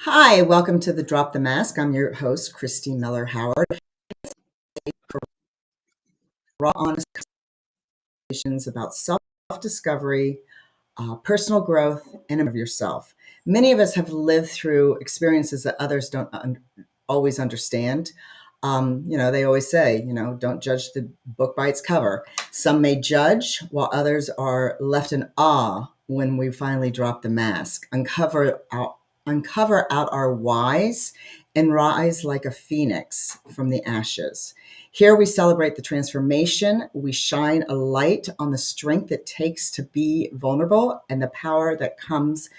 Hi, welcome to the Drop the Mask. I'm your host, Christy Miller Howard. Raw, honest conversations about self-discovery, personal growth, and of yourself. Many of us have lived through experiences that others don't always understand. They always say, don't judge the book by its cover. Some may judge, while others are left in awe when we finally drop the mask, uncover out our whys, and rise like a phoenix from the ashes. Here we celebrate the transformation. We shine a light on the strength it takes to be vulnerable and the power that comes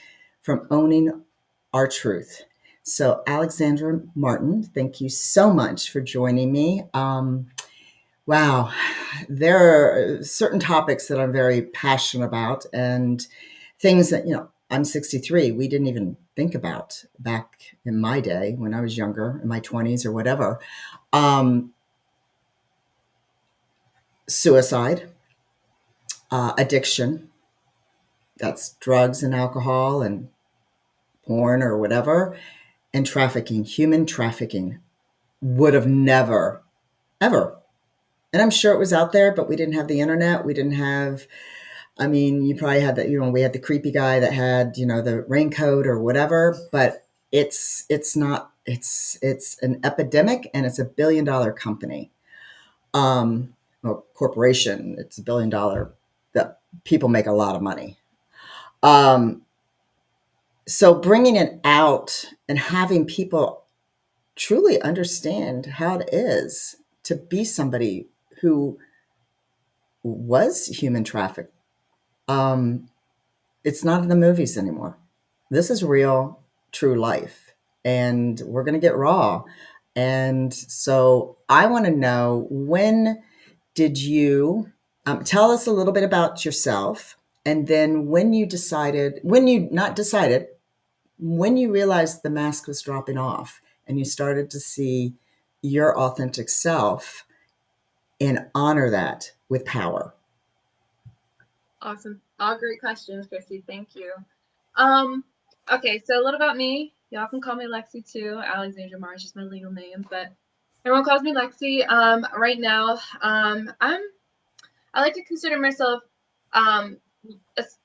from owning our truth. So, Alexandria Martin, thank you so much for joining me. Wow, there are certain topics that I'm very passionate about and things that, I'm 63. We didn't even think about back in my day when I was younger, in my 20s or whatever. Suicide, addiction, that's drugs and alcohol and porn or whatever, and trafficking, human trafficking. Would have never, ever. And I'm sure it was out there, but we didn't have the internet. We didn't have, you probably had that, we had the creepy guy that had, the raincoat or whatever, but it's not, it's an epidemic and it's $1 billion company. Corporation, it's $1 billion, that people make a lot of money. So bringing it out and having people truly understand how it is to be somebody who was human trafficked. It's not in the movies anymore. This is real, true life. And we're going to get raw. And so I want to know, when did you tell us a little bit about yourself? And then when you realized the mask was dropping off and you started to see your authentic self and honor that with power. Awesome. All great questions, Christy. Thank you. Okay, so a little about me. Y'all can call me Lexi too. Alexandria Martin is just my legal name, but everyone calls me Lexi. Right now, I like to consider myself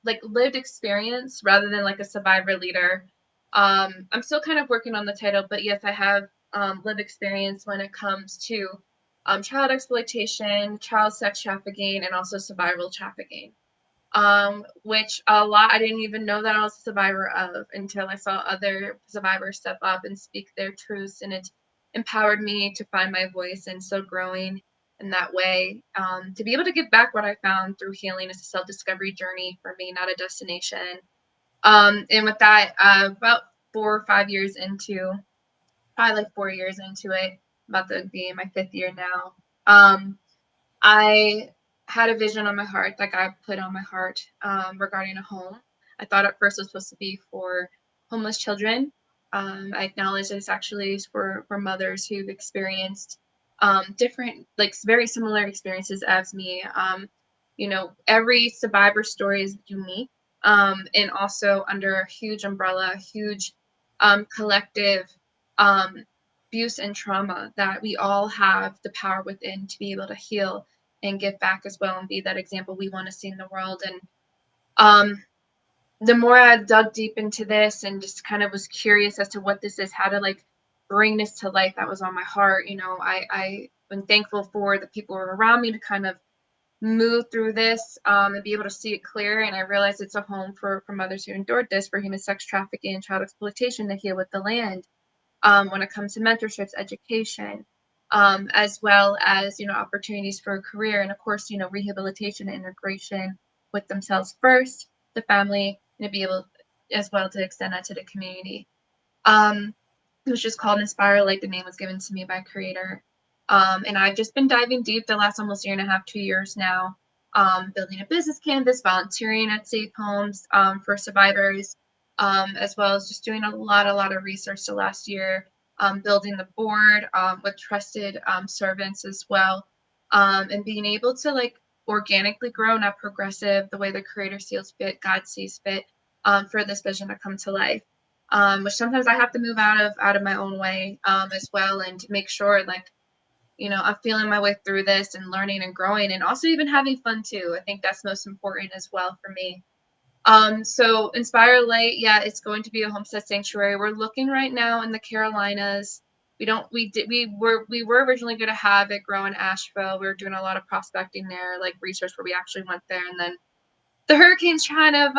like lived experience rather than like a survivor leader. I'm still kind of working on the title, but yes, I have lived experience when it comes to child exploitation, child sex trafficking, and also survival trafficking. Which a lot I didn't even know that I was a survivor of until I saw other survivors step up and speak their truths, and it empowered me to find my voice, and still growing in that way. To be able to give back what I found through healing is a self-discovery journey for me, not a destination. And with that, about 4 or 5 years into, probably like 4 years into it, about to be in my 5th year now. I had a vision on my heart that God put on my heart regarding a home. I thought at first it was supposed to be for homeless children. I acknowledge that it's actually for mothers who've experienced different, like very similar experiences as me. Every survivor story is unique, and also under a huge umbrella, a huge collective um, abuse and trauma that we all have the power within to be able to heal and give back as well, and be that example we want to see in the world. And the more I dug deep into this and just kind of was curious as to what this is, how to like bring this to life, that was on my heart. I been thankful for the people around me to kind of move through this and be able to see it clear. And I realized it's a home for mothers who endured this, for human sex trafficking and child exploitation, to heal with the land. When it comes to mentorships, education, as well as opportunities for a career, and of course rehabilitation and integration with themselves first, the family, and to be able as well to extend that to the community. Um, it was just called Inspire, like the name was given to me by Creator. And I've just been diving deep the last almost year and a half, 2 years now, building a business canvas, volunteering at safe homes for survivors, as well as just doing a lot of research the last year, building the board with trusted servants as well, and being able to like organically grow, not progressive, the way the Creator sees fit, God sees fit, for this vision to come to life. which sometimes I have to move out of my own way as well, and to make sure like I'm feeling my way through this and learning and growing and also even having fun too. I think that's most important as well for me. So Inspire Light, yeah, it's going to be a homestead sanctuary. We're looking right now in the Carolinas. We were originally going to have it grow in Asheville. We were doing a lot of prospecting there, like research where we actually went there, and then the hurricanes kind of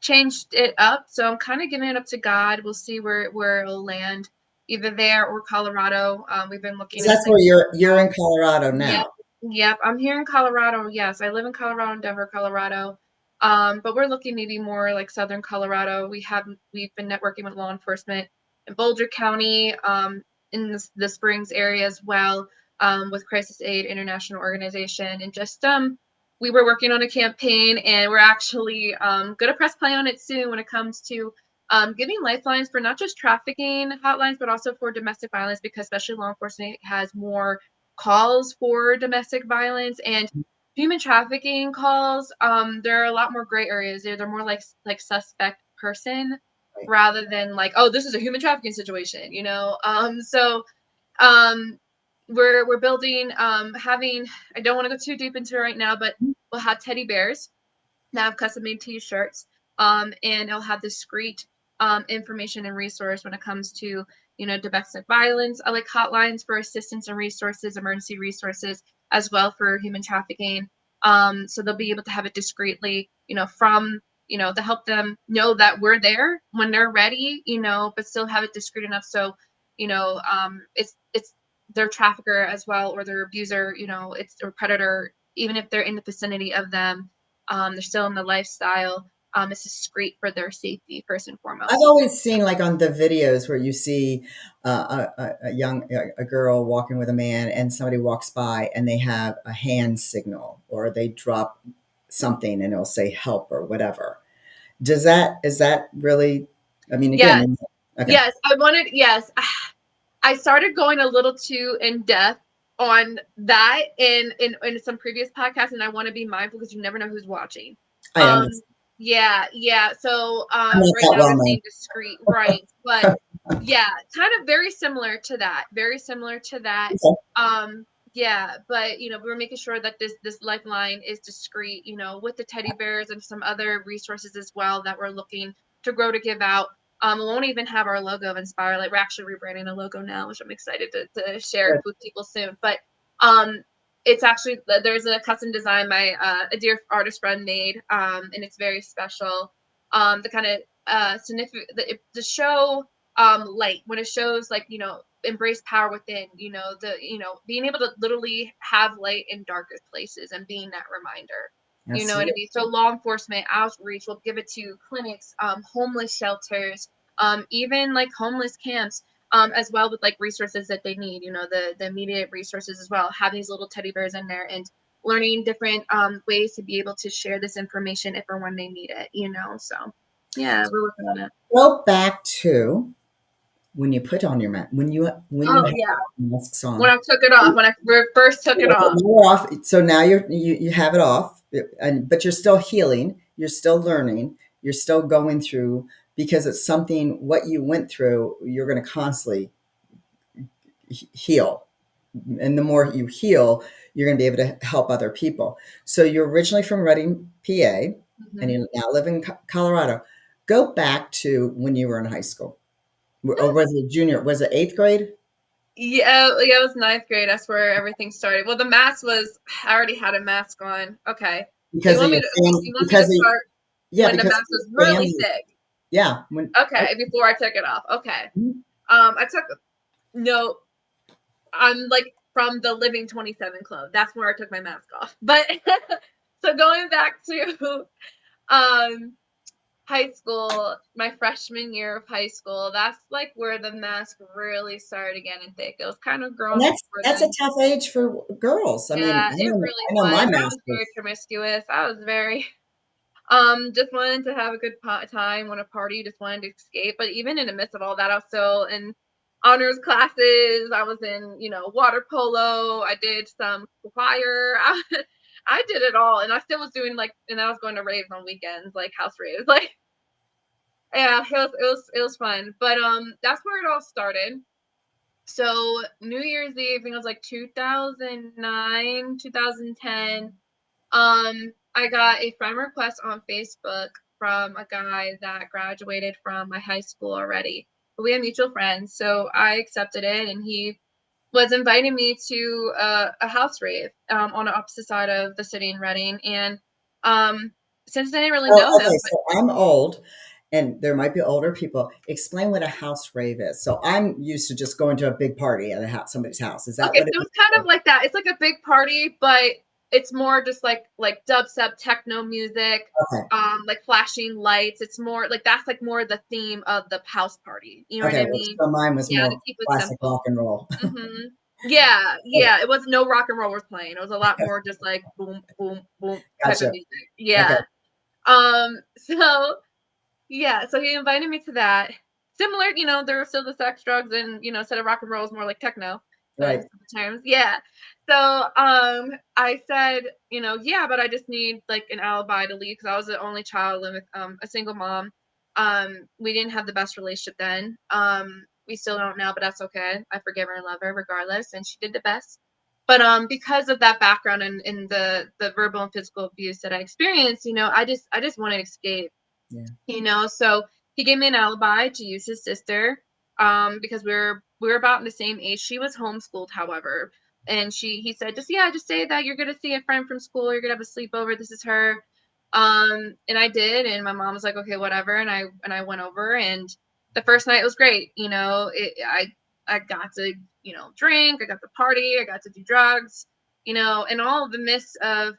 changed it up. So I'm kind of giving it up to God. We'll see where it'll land, either there or Colorado. We've been looking 'Cause at that's where you're places. in Colorado Yep. now. Yep. I'm here in Colorado. Yes, I live in Colorado, in Denver, Colorado. But we're looking maybe more like Southern Colorado. We've been networking with law enforcement in Boulder County, in the Springs area as well, with Crisis Aid International Organization, and just we were working on a campaign, and we're actually gonna press play on it soon when it comes to giving lifelines for not just trafficking hotlines, but also for domestic violence, because especially law enforcement has more calls for domestic violence and human trafficking calls. There are a lot more gray areas. They're more like suspect person Right. rather than like, oh, this is a human trafficking situation, So um we're building having I don't want to go too deep into it right now, but we'll have teddy bears that have custom made t-shirts, and it'll have discrete information and resource when it comes to domestic violence, like hotlines for assistance and resources, emergency resources, as well for human trafficking. So they'll be able to have it discreetly, from to help them know that we're there when they're ready, but still have it discreet enough so it's their trafficker as well, or their abuser, it's their predator, even if they're in the vicinity of them, they're still in the lifestyle. It's discreet for their safety first and I've foremost. always seen like on the videos where you see a girl walking with a man and somebody walks by and they have a hand signal or they drop something and it'll say help or whatever. Is that really, I mean, Yes, again, okay. yes. Yes. I started going a little too in depth on that in some previous podcasts, and I want to be mindful because you never know who's watching. I Um, understand. yeah, yeah. So I'm not right that now well I'm known. being discreet, right? But yeah, kind of very similar to that. Very similar to that. Okay, Um, yeah, but we're making sure that this lifeline is discreet, with the teddy bears and some other resources as well that we're looking to grow to give out. We won't even have our logo of Inspire. Like, we're actually rebranding a logo now, which I'm excited to share good. with people soon. But um, it's actually there's a custom design my a dear artist friend made, and it's very special. The kind of significant the show light when it shows like embrace power within. Being able to literally have light in darkest places and being that reminder. You know what I Absolutely. mean? So law enforcement outreach will give it to clinics, homeless shelters, even like homeless camps, as well with like resources that they need, the immediate resources as well. Have these little teddy bears in there and learning different ways to be able to share this information if or when they need it. So yeah, we're working on it. Go back to when you put on your mask, when you Oh have yeah. masks When on. I took it off, when I first took it off. You're off. So now you have it off, but you're still healing. You're still learning. You're still going through because it's something what you went through. You're going to constantly heal, and the more you heal, you're going to be able to help other people. So you're originally from Reading, PA, and Hmm. you now live in Colorado. Go back to when you were in high school, or was it junior? Was it eighth grade? Yeah, yeah, it was ninth grade. That's where everything started. Well, the mask was, I already had a mask on. Okay. So Because of your family, you want me to start yeah, when the because mask of was your really family. thick? Yeah, when Okay, before I took it off. Okay. mhm. I took no, I'm like from the Living 27 Club. That's where I took my mask off. But so going back to um high school, my freshman year of high school, that's like where the mask really started getting thick. It was kind of And growing before that's a then. tough age for girls. I mean, Yeah, it really I know my was. I was master's very promiscuous. I was very just wanted to have a good time on a party, just wanted to escape. But even in the midst of all that, I was still in honors classes. I was in, water polo. I did some choir. I did it all, and I still was doing and I was going to raves on weekends, like house raves. Like Yeah, it was fun. But that's where it all started. So New Year's Eve, I think it was like 2009, 2010. I got a friend request on Facebook from a guy that graduated from my high school already. But we had mutual friends, so I accepted it, and he was inviting me to a house rave on the opposite side of the city in Reading. And um, since I didn't really Oh, know okay. him, but So I'm old, and there might be older people. Explain what a house rave is. So I'm used to just going to a big party at somebody's house. Is that okay, what it so is? it's kind of like that. It's like a big party, but it's more just like dubstep techno music, Okay. like flashing lights. It's more like that's like more the theme of the house party. You know what Okay. I Well, mean? so mine was Yeah, to more keep it classic rock simple. and roll. Mhm. Yeah, Okay. yeah. It was no rock and roll was playing. It was a lot more just like boom, boom, boom type of Gotcha. music. Okay. Yeah. So yeah, so he invited me to that. Similar, there were still the sex, drugs, and instead of rock and roll, it's more like techno. Right. The terms, yeah. So, I said, yeah, but I just need like an alibi to leave because I was the only child living with a single mom. We didn't have the best relationship then. We still don't now, but that's okay. I forgive her and love her regardless, and she did the best. But because of that background and the verbal and physical abuse that I experienced, I just wanted to escape. Yeah. So he gave me an alibi to use his sister, because we were about in the same age. She was homeschooled, however, and he said, just say that you're gonna see a friend from school, you're gonna have a sleepover, this is her. And I did, and my mom was like, okay, whatever, and I went over, and the first night was great. I got to, drink, I got to party, I got to do drugs, and all of the midst of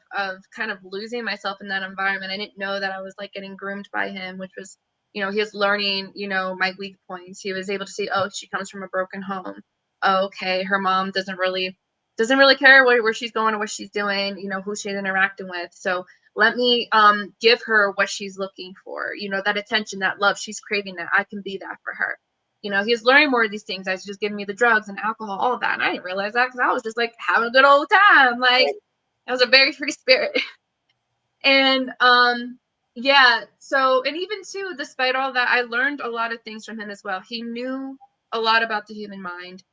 kind of losing myself in that environment. I didn't know that I was like getting groomed by him, which was, he was learning, my weak points. He was able to see, oh, she comes from a broken home. Oh, okay, her mom doesn't really care where she's going or what she's doing, who she's interacting with. So let me give her what she's looking for, that attention, that love, she's craving that. I can be that for her. He was learning more of these things as just giving me the drugs and alcohol, all of that. And I didn't realize that because I was just like having a good old time. Like, Right. I was a very free spirit. And yeah, so, and even too, despite all that, I learned a lot of things from him as well. He knew a lot about the human mind.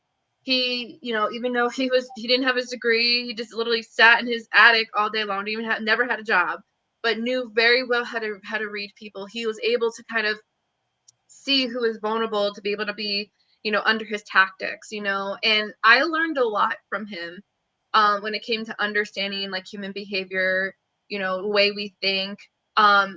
He, even though he didn't have his degree, he just literally sat in his attic all day long, never had a job, but knew very well how to read people. He was able to kind of see who is vulnerable to be able to be, under his tactics, and I learned a lot from him when it came to understanding like human behavior, the way we think.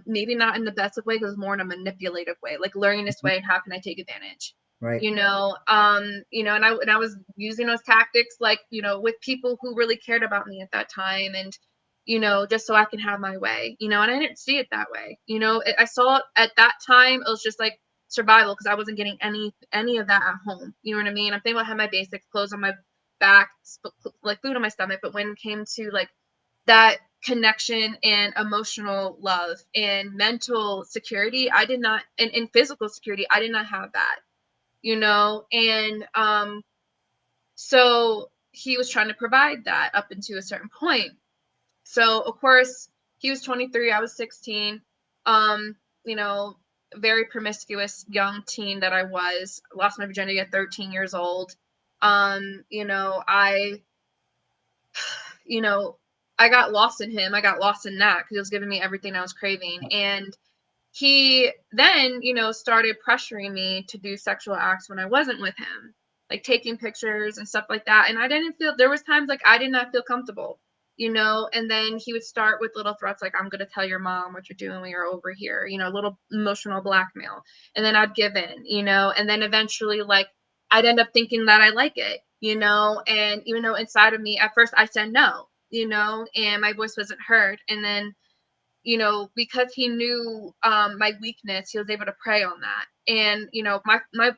Maybe not in the best of way, because more in a manipulative way, like learning this way and how can I take advantage. Right. And I was using those tactics like, with people who really cared about me at that time, and just so I can have my way, and I didn't see it that way. I saw it at that time, it was just like survival because I wasn't getting any of that at home. You know what I mean? I'm thinking about having my basics, clothes on my back, like food on my stomach, but when it came to like that connection and emotional love and mental security, I did not, and physical security, I did not have that, and so he was trying to provide that up until a certain point. So of course he was 23, I was 16. Um, you know, very promiscuous young teen that I was. Lost my virginity at 13 years old. I you know, I got lost in him. I got lost in that because he was giving me everything I was craving. And he then, started pressuring me to do sexual acts when I wasn't with him, like taking pictures and stuff like that. And I didn't feel, there was times like I did not feel comfortable, and then he would start with little threats like, I'm going to tell your mom what you're doing when you're over here, little emotional blackmail. And then I'd give in, and then eventually like I'd end up thinking that I like it, and even though inside of me at first I said no, and my voice wasn't heard. And then because he knew my weakness, he was able to prey on that. And my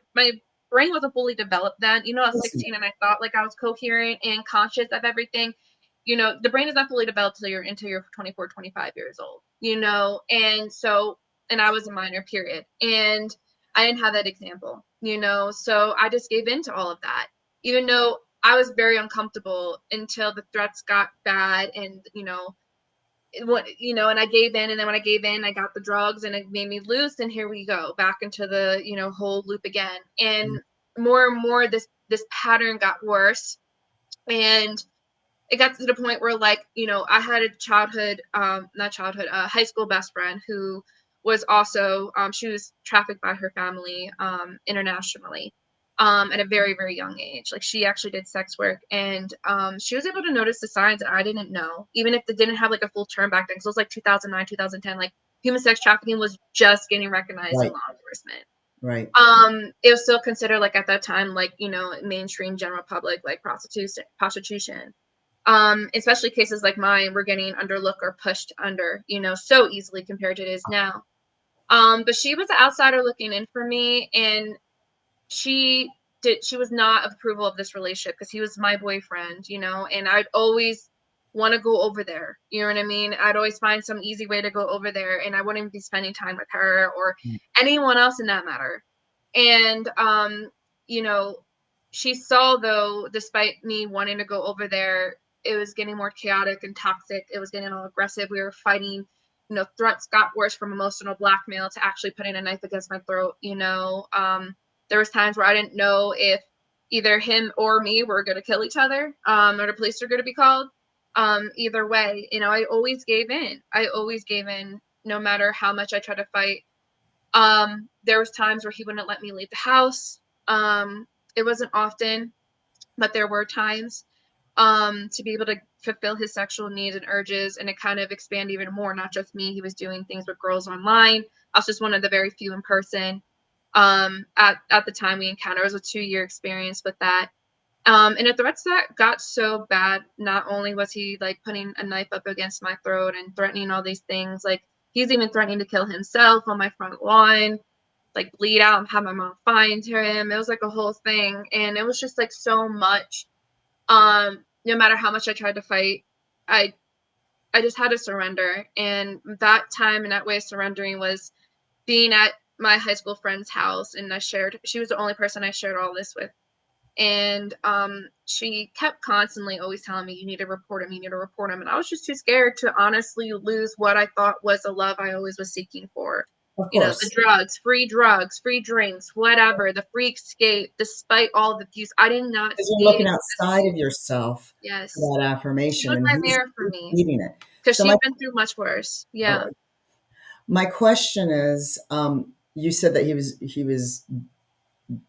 brain wasn't fully developed then. I was Listen. 16 and I thought like I was coherent and conscious of everything. The brain is not fully developed until you're into your 24, 25 years old. And so, and I was a minor, period, and I didn't have that example. So I just gave in to all of that, even though I was very uncomfortable until the threats got bad, and and I gave in, and then when I gave in, I got the drugs, and it made me loose, and here we go, back into the, whole loop again. And more and more, this pattern got worse, and it got to the point where, like, I had a not childhood, high school best friend who was also, she was trafficked by her family, internationally, at a very, very young age. Like, she actually did sex work, and she was able to notice the signs that I didn't know, even if they didn't have like a full term back then, because it was like 2009, 2010. Like, human sex trafficking was just getting recognized in Right. law enforcement. Right. It was still considered, like, at that time, like, mainstream general public, like prostitution. Especially cases like mine were getting underlooked or pushed under, so easily compared to it is now. But she was an outsider looking in for me, and she she was not of approval of this relationship because he was my boyfriend, and I'd always want to go over there. You know what I mean? I'd always find some easy way to go over there, and I wouldn't be spending time with her or anyone else in that matter. And you know, she saw, though, despite me wanting to go over there, it was getting more chaotic and toxic. It was getting all aggressive. We were fighting. Threats got worse from emotional blackmail to actually putting a knife against my throat. There was times where I didn't know if either him or me were going to kill each other, or the police were going to be called. Either way, I always gave in. I always gave in, no matter how much I tried to fight. There was times where he wouldn't let me leave the house. It wasn't often, but there were times, to be able to fulfill his sexual needs and urges, and to kind of expand even more. Not just me, he was doing things with girls online. I was just one of the very few in person. At the time we encountered, it was a 2-year experience with that. And the threats that got so bad, not only was he like putting a knife up against my throat and threatening all these things, like he's even threatening to kill himself on my front lawn, like bleed out and have my mom find him. It was like a whole thing, and it was just like so much. No matter how much I tried to fight, I I just had to surrender. And that time and that way of surrendering was being at my high school friend's house, and she was the only person I shared all this with. And she kept constantly always telling me, you need to report him, you need to report him. And I was just too scared to honestly lose what I thought was the love I always was seeking for. Of The course. drugs, free drinks, whatever, the free escape, despite all the abuse. I did not Because you're see looking it outside of existing. yourself Yes. for that She affirmation, was and my mirror for he's me feeding it. because So my she'd been through much worse. Yeah. my question is, you said that he was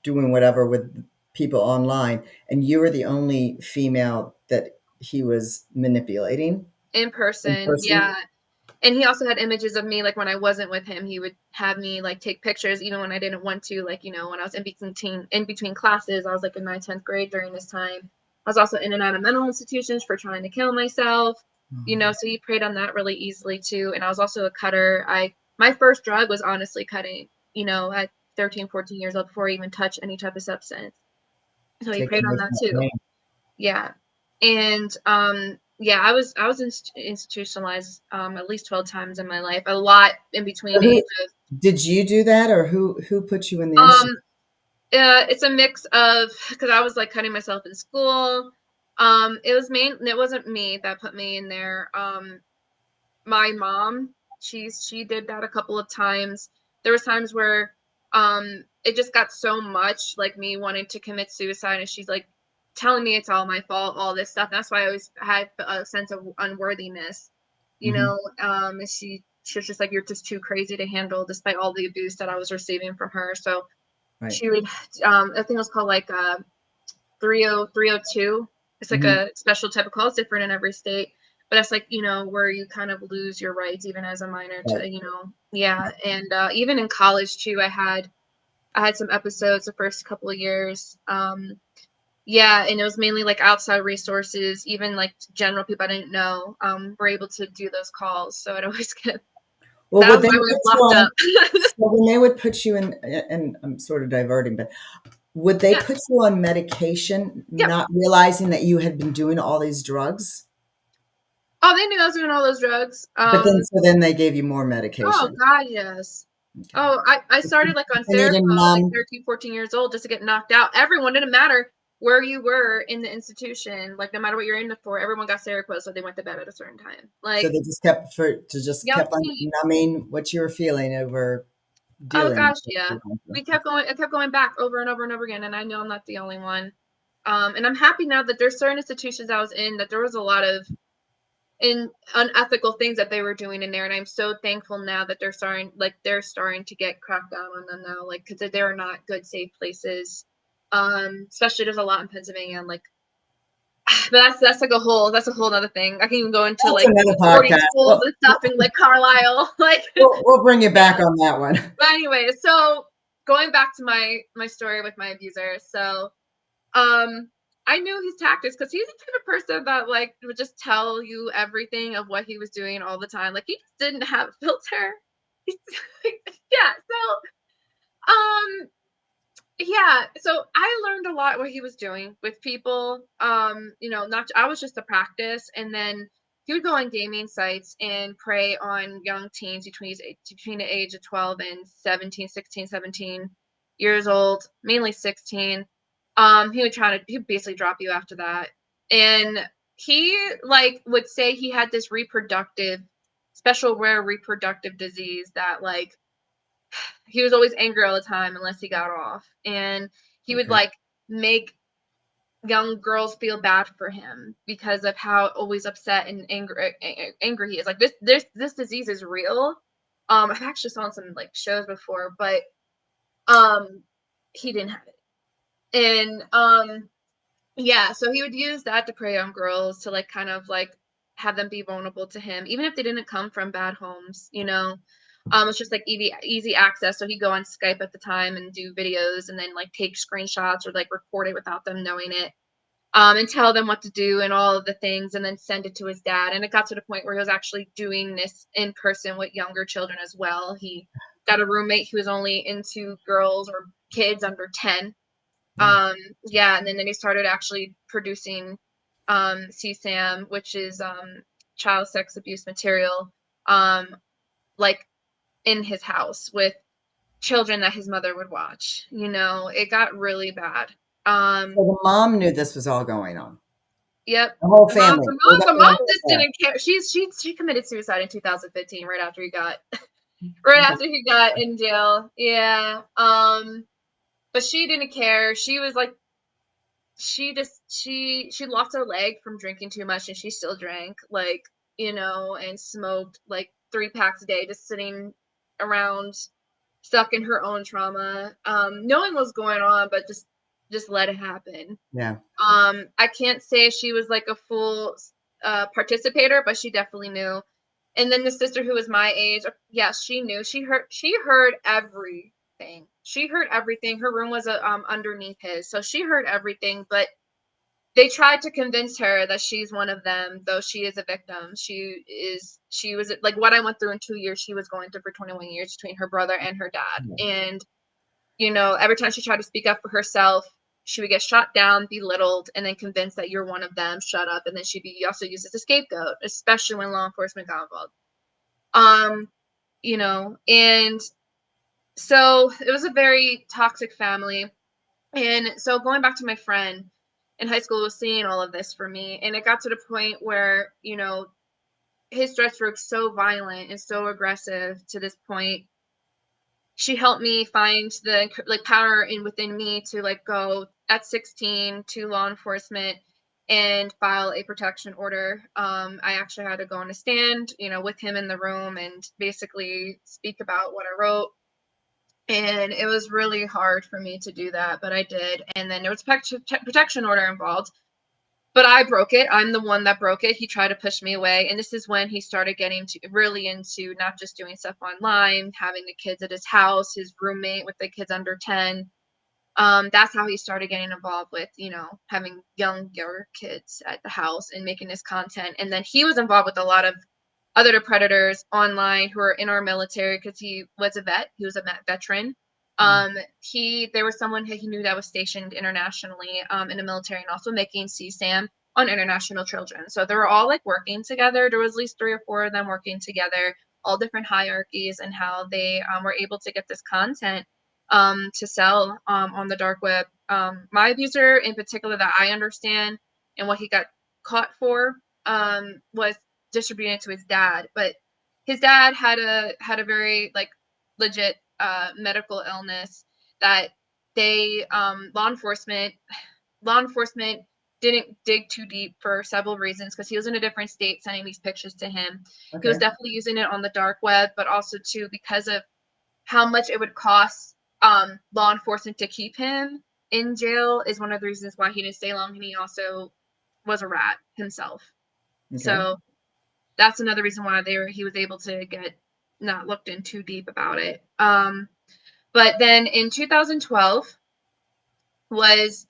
doing whatever with people online, and you were the only female that he was manipulating In in person. person. Yeah. And he also had images of me, like, when I wasn't with him, he would have me, like, take pictures even when I didn't want to, like, when I was in between classes. I was, like, in 9th, 10th grade during this time. I was also in and out of mental institutions for trying to kill myself, so he preyed on that really easily too. And I was also a cutter. My first drug was honestly cutting, at 13, 14 years old, before I even touched any type of substance. So he preyed Taking on away that from that too. pain. Yeah. And yeah, I was institutionalized at least 12 times in my life, a lot in between So who ages. did you do that, or who put you in the Um institute? it's a mix of, because I was like cutting myself in school. It wasn't me that put me in there. My mom, she did that a couple of times. There was times where it just got so much, like me wanting to commit suicide, and she's like telling me it's all my fault, all this stuff. That's why I always had a sense of unworthiness, Hmm. and she was just like, you're just too crazy to handle, despite all the abuse that I was receiving from her. So Right. she would, I think it was called like 30302. It's like Hmm. a special type of call. It's different in every state, but that's like, where you kind of lose your rights even as a minor Right. to, yeah. And even in college too, I had some episodes the first couple of years. Yeah, and it was mainly like outside resources, even like general people I didn't know, were able to do those calls. So I'd always get, Well, that would was they my way put of you locked on? up. So when they would put you in, and I'm sort of diverting, but would they Yeah. put you on medication, Yep. not realizing that you had been doing all these drugs? Oh, they knew I was doing all those drugs. But then, so then they gave you more Oh medication. God, yes. Okay. Oh, I started like on Continue to Seroquel at like numb. 13, 14 years old, just to get knocked out. Everyone, didn't matter. where you were in the institution, like no matter what you're in it for, everyone got Seroquel, so they went to bed at a certain time. So Like they just young kept on teen. numbing what you were feeling over Oh dealing gosh, with yeah. what you're going through. We kept going. It kept going back over and over and over again, and I know I'm not the only one. And I'm happy now that there's certain institutions I was in that there was a lot of unethical things that they were doing in there, and I'm so thankful now that they're starting to get cracked down on them now, like because they're not good safe places. Especially there's a lot in Pennsylvania, and like, but that's a whole other thing. I can even go into That's like another boarding podcast. schools and stuff in like Carlisle, like We'll bring you back yeah. on that one. But anyway, so going back to my story with my abuser, so um, I knew his tactics because he's the type of person that like would just tell you everything of what he was doing all the time. Like he just didn't have a filter. Yeah. So I learned a lot what he was doing with people. Not I was just a practice, and then he would go on gaming sites and prey on young teens between the age of 12 and 17, 16, 17 years old, mainly 16. He'd basically drop you after that. And he like would say he had this special rare reproductive disease that like he was always angry all the time unless he got off. And he would Okay. like make young girls feel bad for him because of how always upset and angry he is. Like this disease is real. I've actually saw some like shows before, but um he didn't have it. And yeah, so he would use that to prey on girls to like kind of like have them be vulnerable to him, even if they didn't come from bad homes. It's just like easy access. So he'd go on Skype at the time and do videos and then like take screenshots or like record it without them knowing it. And tell them what to do and all of the things and then send it to his dad. And it got to the point where he was actually doing this in person with younger children as well. He got a roommate who was only into girls or kids under 10. Yeah. Yeah, and then he started actually producing CSAM, which is child sex abuse material, um, like in his house with children that his mother would watch. It got really bad. So the mom knew this was all going on. Yep. The whole The mom, family. the Or mom, that the one mom just was didn't care. She committed suicide in 2015, right after he got right there. Okay. after he got in jail. Yeah. But she didn't care. She was like she lost her leg from drinking too much and she still drank like and smoked like 3 packs a day just sitting around stuck in her own trauma, knowing what's going on but just let it happen. Yeah. I can't say she was like a full participator, but she definitely knew. And then the sister who was my age, yes, she knew. She heard everything. She heard everything. Her room was underneath his, so she heard everything. But they tried to convince her that she's one of them, though she is a victim. She was like what I went through in 2 years. She was going through for 21 years between her brother and her dad, Yeah. and every time she tried to speak up for herself, she would get shot down, belittled, and then convinced that you're one of them, shut up, and then she'd be also used as a scapegoat, especially when law enforcement got involved. And so it was a very toxic family. And so going back to my friend in high school was seeing all of this for me, and it got to the point where, his threats were so violent and so aggressive to this point she helped me find the like power in within me to like go at 16 to law enforcement and file a protection order. I actually had to go on a stand, with him in the room and basically speak about what I wrote. And it was really hard for me to do that, but I did. And then there was a protection order involved. But I broke it. I'm the one that broke it. He tried to push me away. And this is when he started getting really into not just doing stuff online, having the kids at his house, his roommate with the kids under 10. That's how he started getting involved with, having younger kids at the house and making this content. And then he was involved with a lot of other predators online who are in our military because he was a vet. He was a veteran. Mm. There was someone he knew that was stationed internationally in the military and also making CSAM on international children. So they were all like working together. There was at least 3 or 4 of them working together, all different hierarchies and how they were able to get this content to sell on the dark web My abuser in particular that I understand and what he got caught for was distributing it to his dad. But his dad had a very like legit medical illness that they law enforcement didn't dig too deep for several reasons because he was in a different state sending these pictures to him. He was Okay. definitely using it on the dark web, but also too because of how much it would cost law enforcement to keep him in jail is one of the reasons why he didn't stay long, and he also was a rat himself. Okay. So that's another reason why he was able to get not looked in too deep about it. But then in 2012 was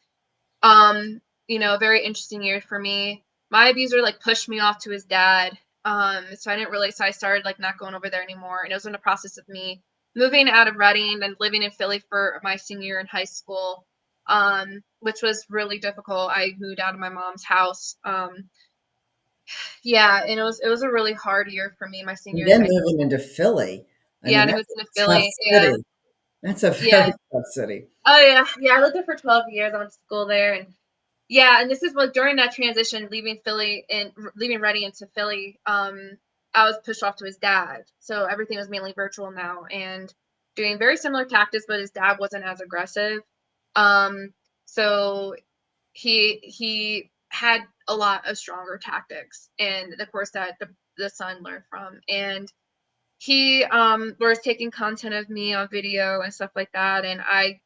a very interesting year for me. My abuser like pushed me off to his dad. So I didn't really so I started like not going over there anymore. And it was in the process of me moving out of Reading and living in Philly for my senior year in high school. Which was really difficult. I moved out of my mom's house. Yeah, and it was a really hard year for me, my senior And year in then high school. moving into Philly. I Yeah, mean, and I that's moved into a tough Philly. Yeah. city. That's a Yeah. very tough city. Oh yeah. Yeah, I lived there for 12 years. I went to school there, and yeah, and this is what during that transition, leaving Philly and leaving Reading into Philly, I was pushed off to his dad. So everything was mainly virtual now and doing very similar tactics, but his dad wasn't as aggressive. So he had a lot of stronger tactics, and of course that the son learned from. And he was taking content of me on video and stuff like that, and I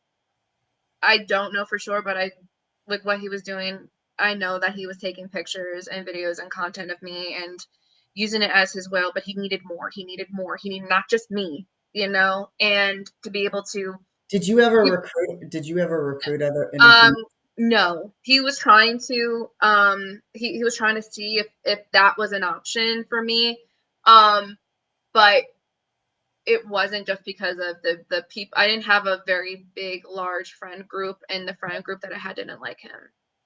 don't know for sure, but I with what he was doing, I know that he was taking pictures and videos and content of me and using it as his will, but he needed more. He needed more. He needed not just me, and to be able to Did you ever recruit other any um female? no. He was trying to he was trying to see if that was an option for me. But it wasn't just because of the people. I didn't have a very big, large friend group, and the friend group that I had didn't like him.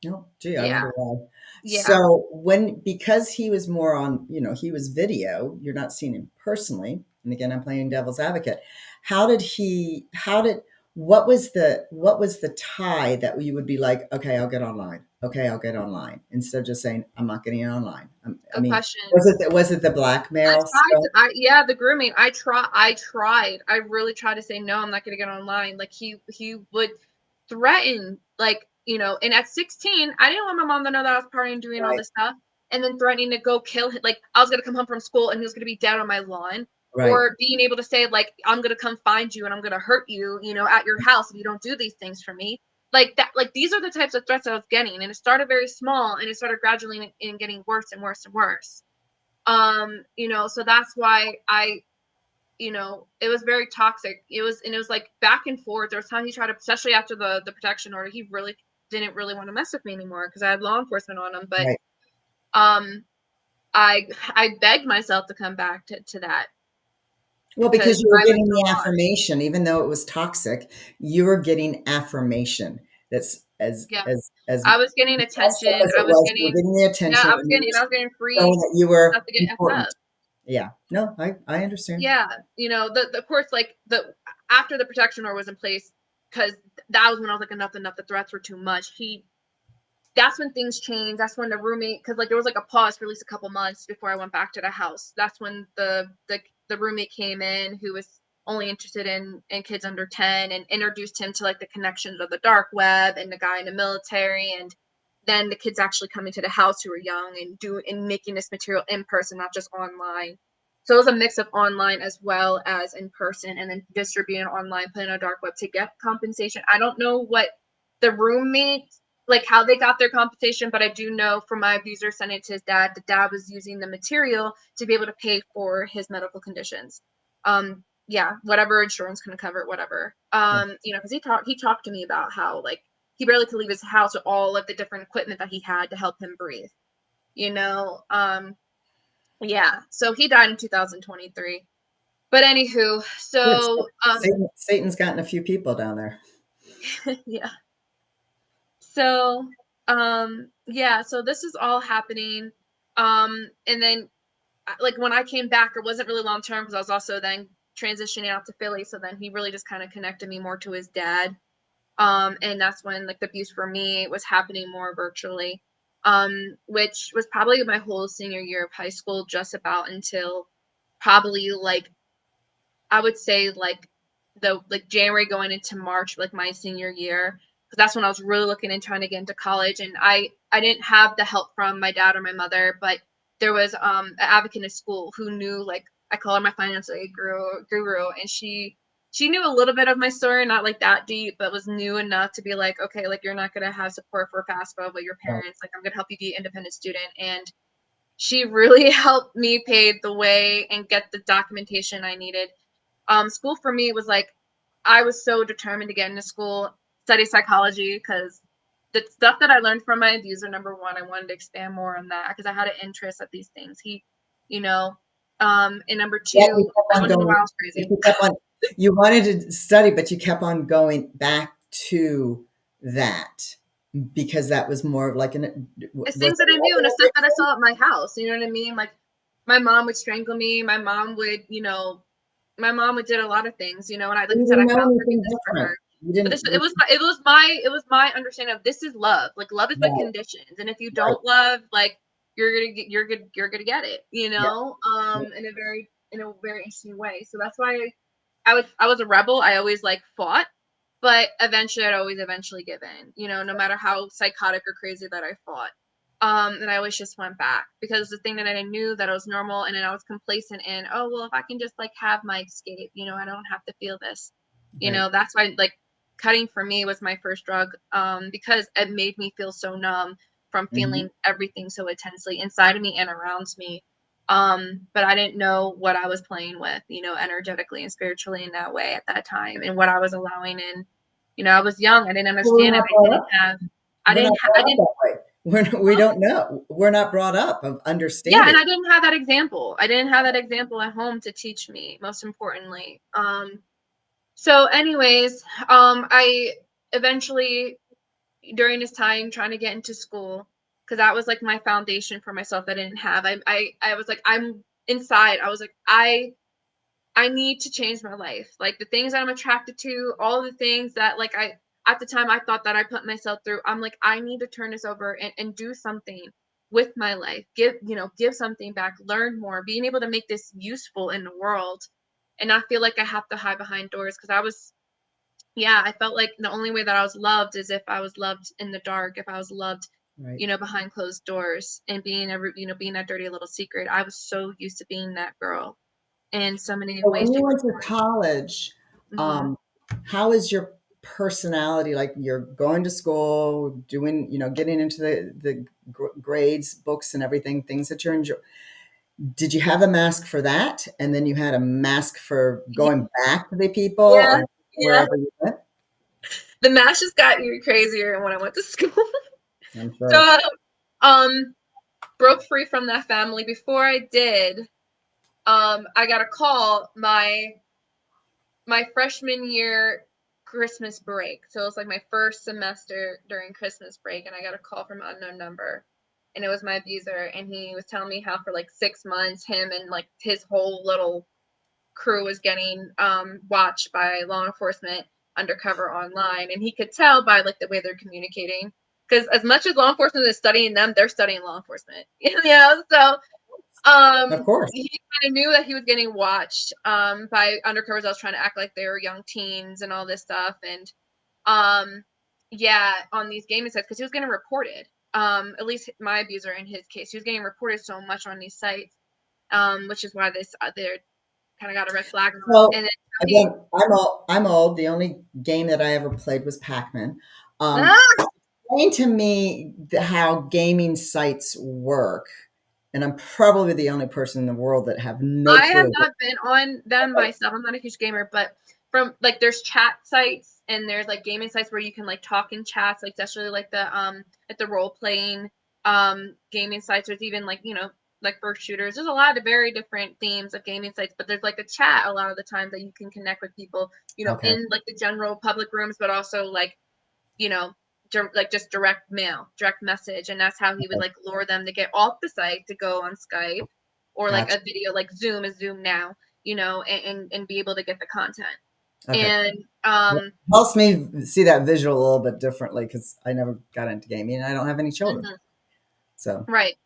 No, gee, I Yeah, wonder why. yeah. So because he was more on, he was video, you're not seeing him personally. And again, I'm playing devil's advocate. How did he, how did, what was the tie that you would be like, okay, I'll get online. Okay, I'll get online instead of just saying, I'm not getting online. I Good mean, question. was it the I blackmail tried stuff? to, the grooming. I really tried to say no. I'm not gonna get online. Like he would threaten, like And at 16, I didn't want my mom to know that I was partying, doing all Right, this stuff, and then threatening to go kill him. Like I was gonna come home from school and he was gonna be dead on my lawn, right. or being able to say like I'm gonna come find you and I'm gonna hurt you, at your house if you don't do these things for me. Like that. Like these are the types of threats I was getting, and it started very small and it started gradually in getting worse and worse and worse. So that's why it was very toxic. It was like back and forth. There was time he tried to, especially after the protection order, he really didn't really want to mess with me anymore because I had law enforcement on him. But Right. um I begged myself to come back to that Well, because because you were I went getting through the a lot. affirmation, even though it was toxic, you were getting affirmation. That's Yeah. as I was getting messed up attention. as I it was was, you were getting getting the Yeah, attention, and you I was getting were showing free that you stuff were to get effed up. important. Yeah. No, I understand. Yeah, the of course, like the after the protection order was in place, because that was when I was like, enough, enough. The threats were too much. That's when things changed. That's when the roommate, because like there was like a pause for at least a couple months before I went back to the house. That's when the roommate came in who was only interested in kids under 10 and introduced him to like the connections of the dark web and the guy in the military, and then the kids actually coming to the house who were young and making this material in person, not just online. So it was a mix of online as well as in person, and then distributing online, putting on a dark web to get compensation. I don't know what the roommate, like how they got their compensation, but I do know from my abuser sending it to his dad, the dad was using the material to be able to pay for his medical conditions. Yeah, whatever insurance can cover, whatever. Because he talked to me about how like he barely could leave his house with all of the different equipment that he had to help him breathe. You know, yeah. So he died in 2023. But anywho, Good. so Satan's gotten a few people down there. yeah. So, yeah, so this is all happening. And then like when I came back, it wasn't really long term because I was also then transitioning out to Philly. So then he really just kind of connected me more to his dad. And that's when like the abuse for me was happening more virtually, which was probably my whole senior year of high school, just about until probably like I would say like the like January going into March, like my senior year, because that's when I was really looking and trying to get into college. And I didn't have the help from my dad or my mother, but there was an advocate in school who knew, like, I call her my financial aid guru, and she knew a little bit of my story, not like that deep, but was new enough to be like, okay, like you're not gonna have support for FAFSA with your Right. parents, like I'm gonna help you be an independent student. And she really helped me pave the way and get the documentation I needed. School for me was like, I was so determined to get into school, study psychology, because the stuff that I learned from my abuser, number one, I wanted to expand more on that because I had an interest at these things. You know, and number Yet you two, kept I on wanted to know going. why I was Yet crazy. you kept on. You wanted to study, but you kept on going back to that because that was more of like an. It's Was things that it I knew and the another stuff that I addiction? saw at my house. You know what I mean? Like my mom would strangle me. My mom would, my mom would did a lot of things, and I, like I You said, I didn't know felt anything forgiveness for her. different. You But didn't. this, it was my understanding of this is love. Like love is with Right. conditions, and if you Right. don't love, like you're gonna get it, Yeah. in a very interesting way. So that's why I was a rebel. I always like fought, but eventually I'd always eventually give in, no matter how psychotic or crazy that I fought. And I always just went back because the thing that I knew that I was normal, and then I was complacent in, oh well, if I can just like have my escape, I don't have to feel this. Right. That's why like cutting for me was my first drug, because it made me feel so numb from Hmm. feeling everything so intensely inside of me and around me. But I didn't know what I was playing with, energetically and spiritually in that way at that time, and what I was allowing in. I was young. I didn't Well, we're understand it. not brought up. We're not I brought up didn't, that way. We don't know. We're not brought up of yeah, and understanding. I didn't have that example. I didn't have that example at home to teach me, most importantly. So anyways, I eventually, during this time trying to get into school, because that was like my foundation for myself that I didn't have. I was like, I'm inside. I was like, I need to change my life. Like the things that I'm attracted to, all the things that like at the time I thought that I put myself through. I'm like, I need to turn this over and do something with my life. Give something back, learn more, being able to make this useful in the world, and not feel like I have to hide behind doors. Because I felt like the only way that I was loved is if I was loved in the dark, if I was loved, Right. behind closed doors, and being that dirty little secret. I was so used to being that girl in so many So ways, when you shape, went to college, or form. um, how is your personality? Like you're going to school, doing, getting into the grades, books, and everything, things that you're enjoying. Did you have a mask for that, and then you had a mask for going back to the people Yeah, or yeah. wherever you went? The math just got even crazier when I went to school. I'm sure. So, um, broke free from that family. Before I did, I got a call my freshman year Christmas break. So it was like my first semester during Christmas break, and I got a call from an unknown number. And it was my abuser, and he was telling me how for like 6 months, him and like his whole little crew was getting watched by law enforcement undercover online, and he could tell by like the way they're communicating. Because as much as law enforcement is studying them, they're studying law enforcement. So Of course. he kind of knew that he was getting watched by undercovers that was trying to act like they were young teens and all this stuff. And yeah, on these gaming sites, because he was getting reported. At least my abuser in his case, he was getting reported so much on these sites, which is why they're kind of got a red flag on him. So And then he, again, I'm old. The only game that I ever played was Pac-Man. Um, ah, Explain to me how gaming sites work, and I'm probably the only person in the world that have no I have clue. not been on them myself. I'm not a huge gamer, but from like there's chat sites and there's like gaming sites where you can like talk in chats, like especially like the role playing gaming sites. There's even like like first shooters. There's a lot of very different themes of gaming sites, but there's like a chat a lot of the time that you can connect with people, Okay, in like the general public rooms, but also like you know, like just direct mail, direct message, and that's how he would okay, like lure them to get off the site to go on Skype or like gotcha. a video like Zoom is Zoom now, and be able to get the content. Okay. And Well, helps me see that visual a little bit differently because I never got into gaming and I don't have any children. mhm, So, right.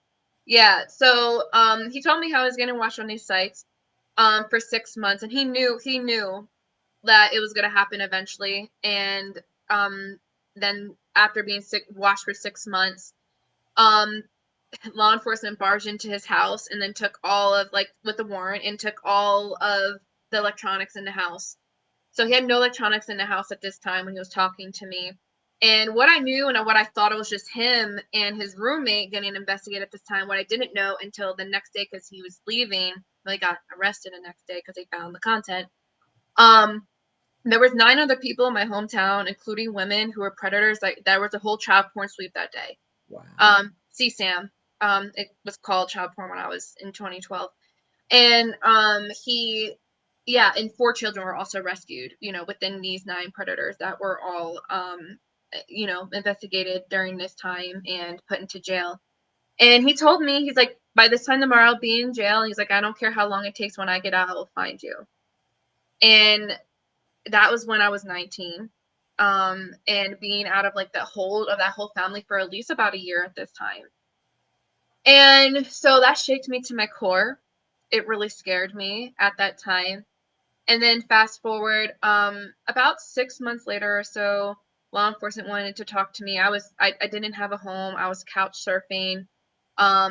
Yeah. So he told me how I was getting watched on these sites for 6 months, and he knew that it was gonna happen eventually. And um then after being sick watched for 6 months, um law enforcement barged into his house and then took all of like with the warrant and took all of the electronics in the house. So he had no electronics in the house at this time when he was talking to me. And what I knew and what I thought it was just him and his roommate getting investigated at this time, what I didn't know until the next day because he was leaving, well, he got arrested the next day because they found the content. Um, there was 9 other people in my hometown, including women who were predators. Like there was a whole child porn sweep that day. wow. CSAM. It was called child porn when I was in 2012. And he yeah, and 4 children were also rescued, within these 9 predators that were all investigated during this time and put into jail. And he told me, he's like, by this time tomorrow I'll be in jail. And he's like, I don't care how long it takes, when I get out, I will find you. And that was when I was 19. And being out of like the hold of that whole family for at least about a year at this time. And so that shaked me to my core. It really scared me at that time. And then fast forward, about 6 months later or so, law enforcement wanted to talk to me. I didn't have a home. I was couch surfing. I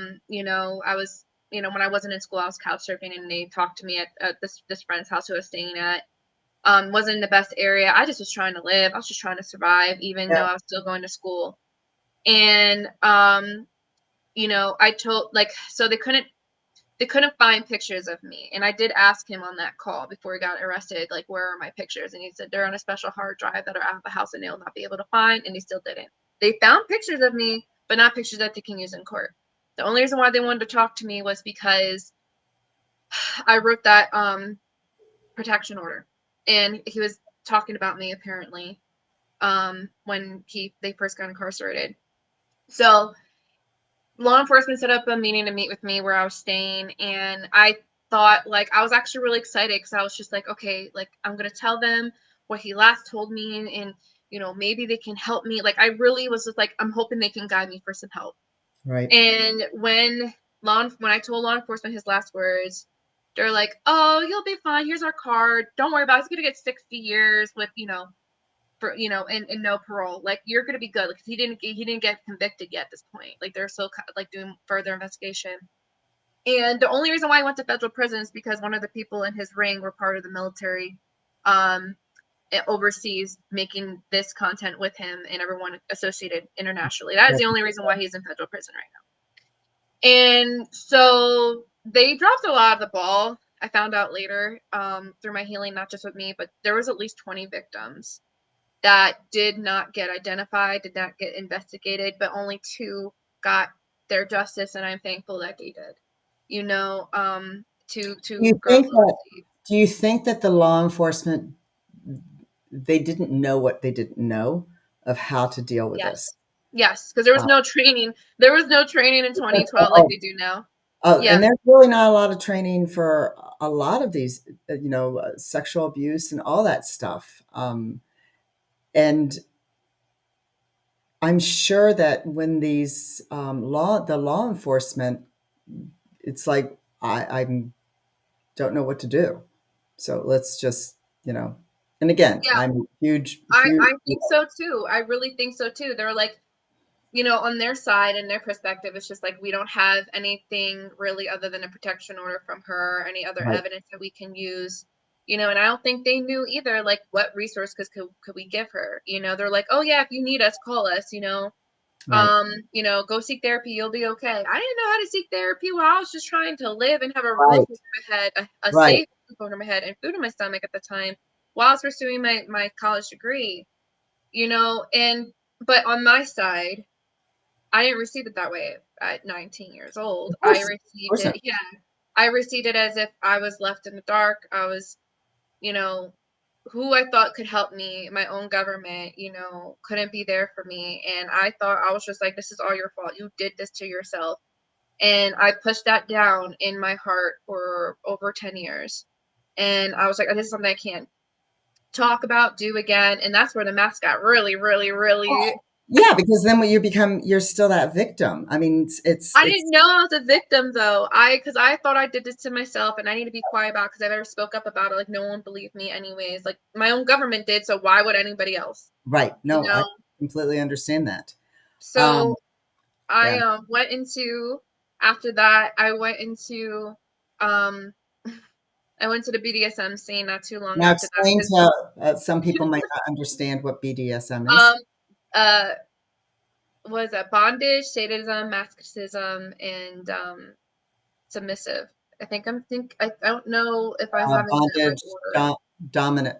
was, when I wasn't in school, I was couch surfing, and they talked to me at this friend's house who I was staying at. Wasn't in the best area. I just was trying to live. I was just trying to survive, even Yeah. though I was still going to school. And I told, like, so they couldn't find pictures of me. And I did ask him on that call before he got arrested, like, where are my pictures? And he said they're on a special hard drive that are out of the house and they'll not be able to find. And he still didn't. They found pictures of me, but not pictures that they can use in court. The only reason why they wanted to talk to me was because I wrote that protection order. And he was talking about me apparently when they first got incarcerated. So law enforcement set up a meeting to meet with me where I was staying, and I thought, like, I was actually really excited because I was just like, okay, like, I'm gonna tell them what he last told me, and maybe they can help me. Like, I really was just like, I'm hoping they can guide me for some help. Right. And when I told law enforcement his last words, they're like, oh, you'll be fine. Here's our card. Don't worry about it. He's gonna get 60 years with for and no parole. Like, you're gonna be good. Like, he didn't get convicted yet at this point. Like, they're still like doing further investigation. And the only reason why I went to federal prison is because one of the people in his ring were part of the military, um overseas, making this content with him and everyone associated internationally. That is the only reason why he's in federal prison right now. And so they dropped a lot of the ball. I found out later, through my healing, not just with me, but there was at least 20 victims that did not get identified, did not get investigated, but only 2 got their justice, and I'm thankful that they did. Do you Two girls think that overseas. do you think that the law enforcement, they didn't know what they didn't know of how to deal with Yes. this? Yes, because there was Uh, no training. There was no training in 2012 like oh, they do now. oh, Yeah. and there's really not a lot of training for a lot of these, sexual abuse and all that stuff. And I'm sure that when these the law enforcement, it's like I don't know what to do. So let's just, and again, Yeah. I'm huge, I huge. I think so too. I really think so too. They're like, on their side and their perspective, it's just like, we don't have anything really other than a protection order from her, any other Right, evidence that we can use. And I don't think they knew either, like, what resources could we give her. They're like, oh yeah, if you need us, call us. right, Go seek therapy, you'll be okay. I didn't know how to seek therapy while I was just trying to live and have a roof right, over my head, a right. safe roof over my head, and food in my stomach at the time while I was pursuing my college degree. And but on my side, I didn't receive it that way at 19 years old. I Of received course it, not. yeah. I received it as if I was left in the dark. I was, you know, who I thought could help me, my own government, couldn't be there for me. And I thought, I was just like, this is all your fault. You did this to yourself. And I pushed that down in my heart for over 10 years. And I was like, this is something I can't talk about, do again. And that's where the mask got really, really, really. Yeah, because then when you're still that victim. I mean, I it's didn't know I was a victim though. Because I thought I did this to myself and I need to be quiet about it because I never spoke up about it. Like no one believed me anyways. Like my own government did, so why would anybody else? right. You No, I know? completely understand that. Um, So I yeah. went into after that, um I went to the BDSM scene not too long Now after that explain 'cause, to some people might not understand what BDSM is. um uh was that bondage, sadism, masochism, and submissive. I don't know if I have it in that like Bondage, order. dominant.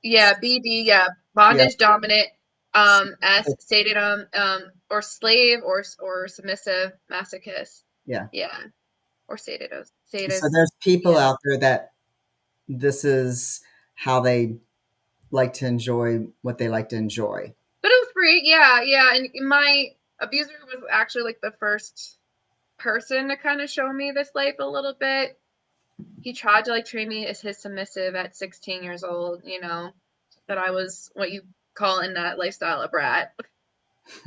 Yeah, BD, yeah. Yeah. Bondage, dominant, S sadism, or slave or submissive, masochist. Yeah. Yeah. Or So sadist. there's people Yeah. out there that this is how they like to enjoy what they like to enjoy. But it was free, yeah, yeah. And my abuser was actually like the first person to kind of show me this life a little bit. He tried to like train me as his submissive at 16 years old, that I was what you call in that lifestyle a brat.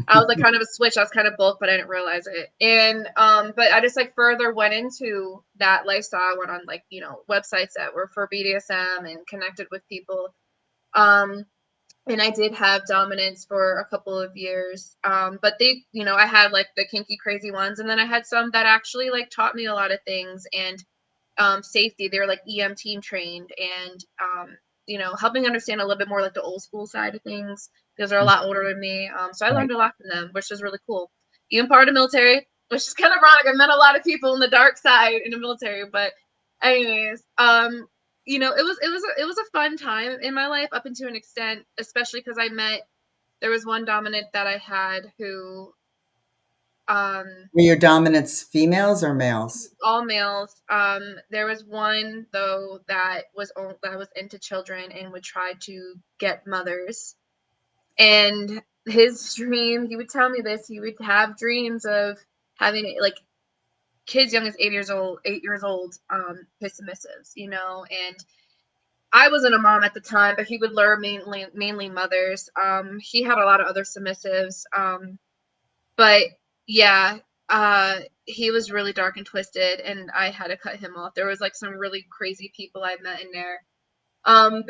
I was like kind of a switch. I was kind of both, but I didn't realize it. And but I just like further went into that lifestyle. I went on like, websites that were for BDSM and connected with people. Um and I did have dominance for a couple of years. But they, I had like the kinky crazy ones, and then I had some that actually like taught me a lot of things and safety. They were like EM trained and helping understand a little bit more like the old school side of things because they're a lot older than me. So I Right. learned a lot from them, which is really cool. Even part of the military, which is kind of ironic. I met a lot of people in the dark side in the military, but anyways, it was a fun time in my life up until an extent, especially because there was one dominant that I had who um Were your dominants females or males? all males. There was one though that was into children and would try to get mothers. And his dream, he would tell me this, he would have dreams of having like kids young as 8 years old, his submissives, and I wasn't a mom at the time, but he would lure mainly mothers. He had a lot of other submissives. But yeah, he was really dark and twisted, and I had to cut him off. There was like some really crazy people I met in there.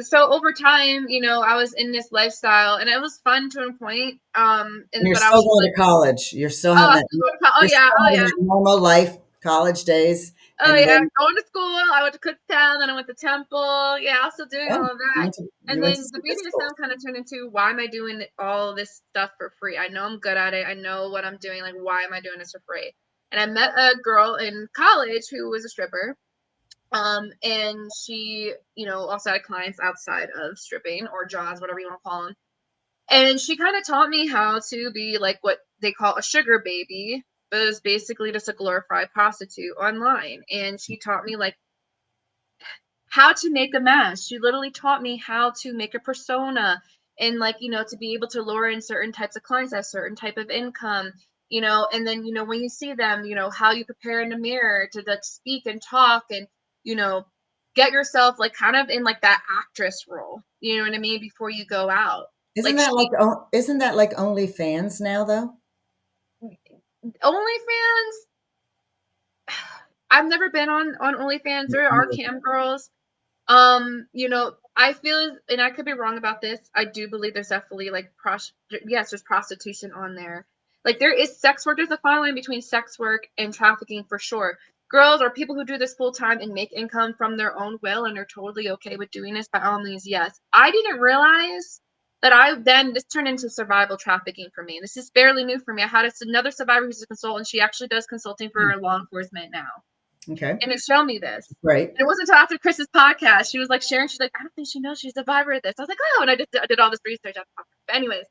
So over time, I was in this lifestyle, and it was fun to a point. And And you're but I still was just going like, to college. You're still oh, having I that. still go to oh You're yeah, still oh having yeah, that normal life, college days, oh and yeah, then going to school. I went to Cooktown, then I went to Temple. Yeah, I was still doing yeah, all of that. you And went to then the some good schools. BDSM kind of turned into why am I doing all this stuff for free? I know I'm good at it. I know what I'm doing. Like, why am I doing this for free? And I met a girl in college who was a stripper. And she, also had clients outside of stripping or jaws, whatever you want to call them. And she kind of taught me how to be like what they call a sugar baby, but it was basically just a glorified prostitute online. And she taught me like how to make a mask. She literally taught me how to make a persona and like, to be able to lure in certain types of clients at certain type of income, and then, when you see them, how you prepare in the mirror to like speak and talk and, you know, get yourself like kind of in like that actress role, you know what I mean, before you go out. Isn't Like that like she isn't that like OnlyFans now though? OnlyFans, I've never been on OnlyFans. There are cam girls. I feel, and I could be wrong about this. I do believe there's definitely like yes, there's prostitution on there. Like there is sex work. There's a fine line between sex work and trafficking for sure. Girls or people who do this full time and make income from their own will and are totally okay with doing this, by all means, yes. I didn't realize that this turned into survival trafficking for me. This is fairly new for me. I had another survivor who's a consultant. She actually does consulting Hmm. for law enforcement now, Okay, and it showed me this. great. And it wasn't until after Chris's podcast, she was like sharing, she's like, I don't think she knows she's a survivor of this. I was like, oh, and I did all this research after the podcast. But anyways,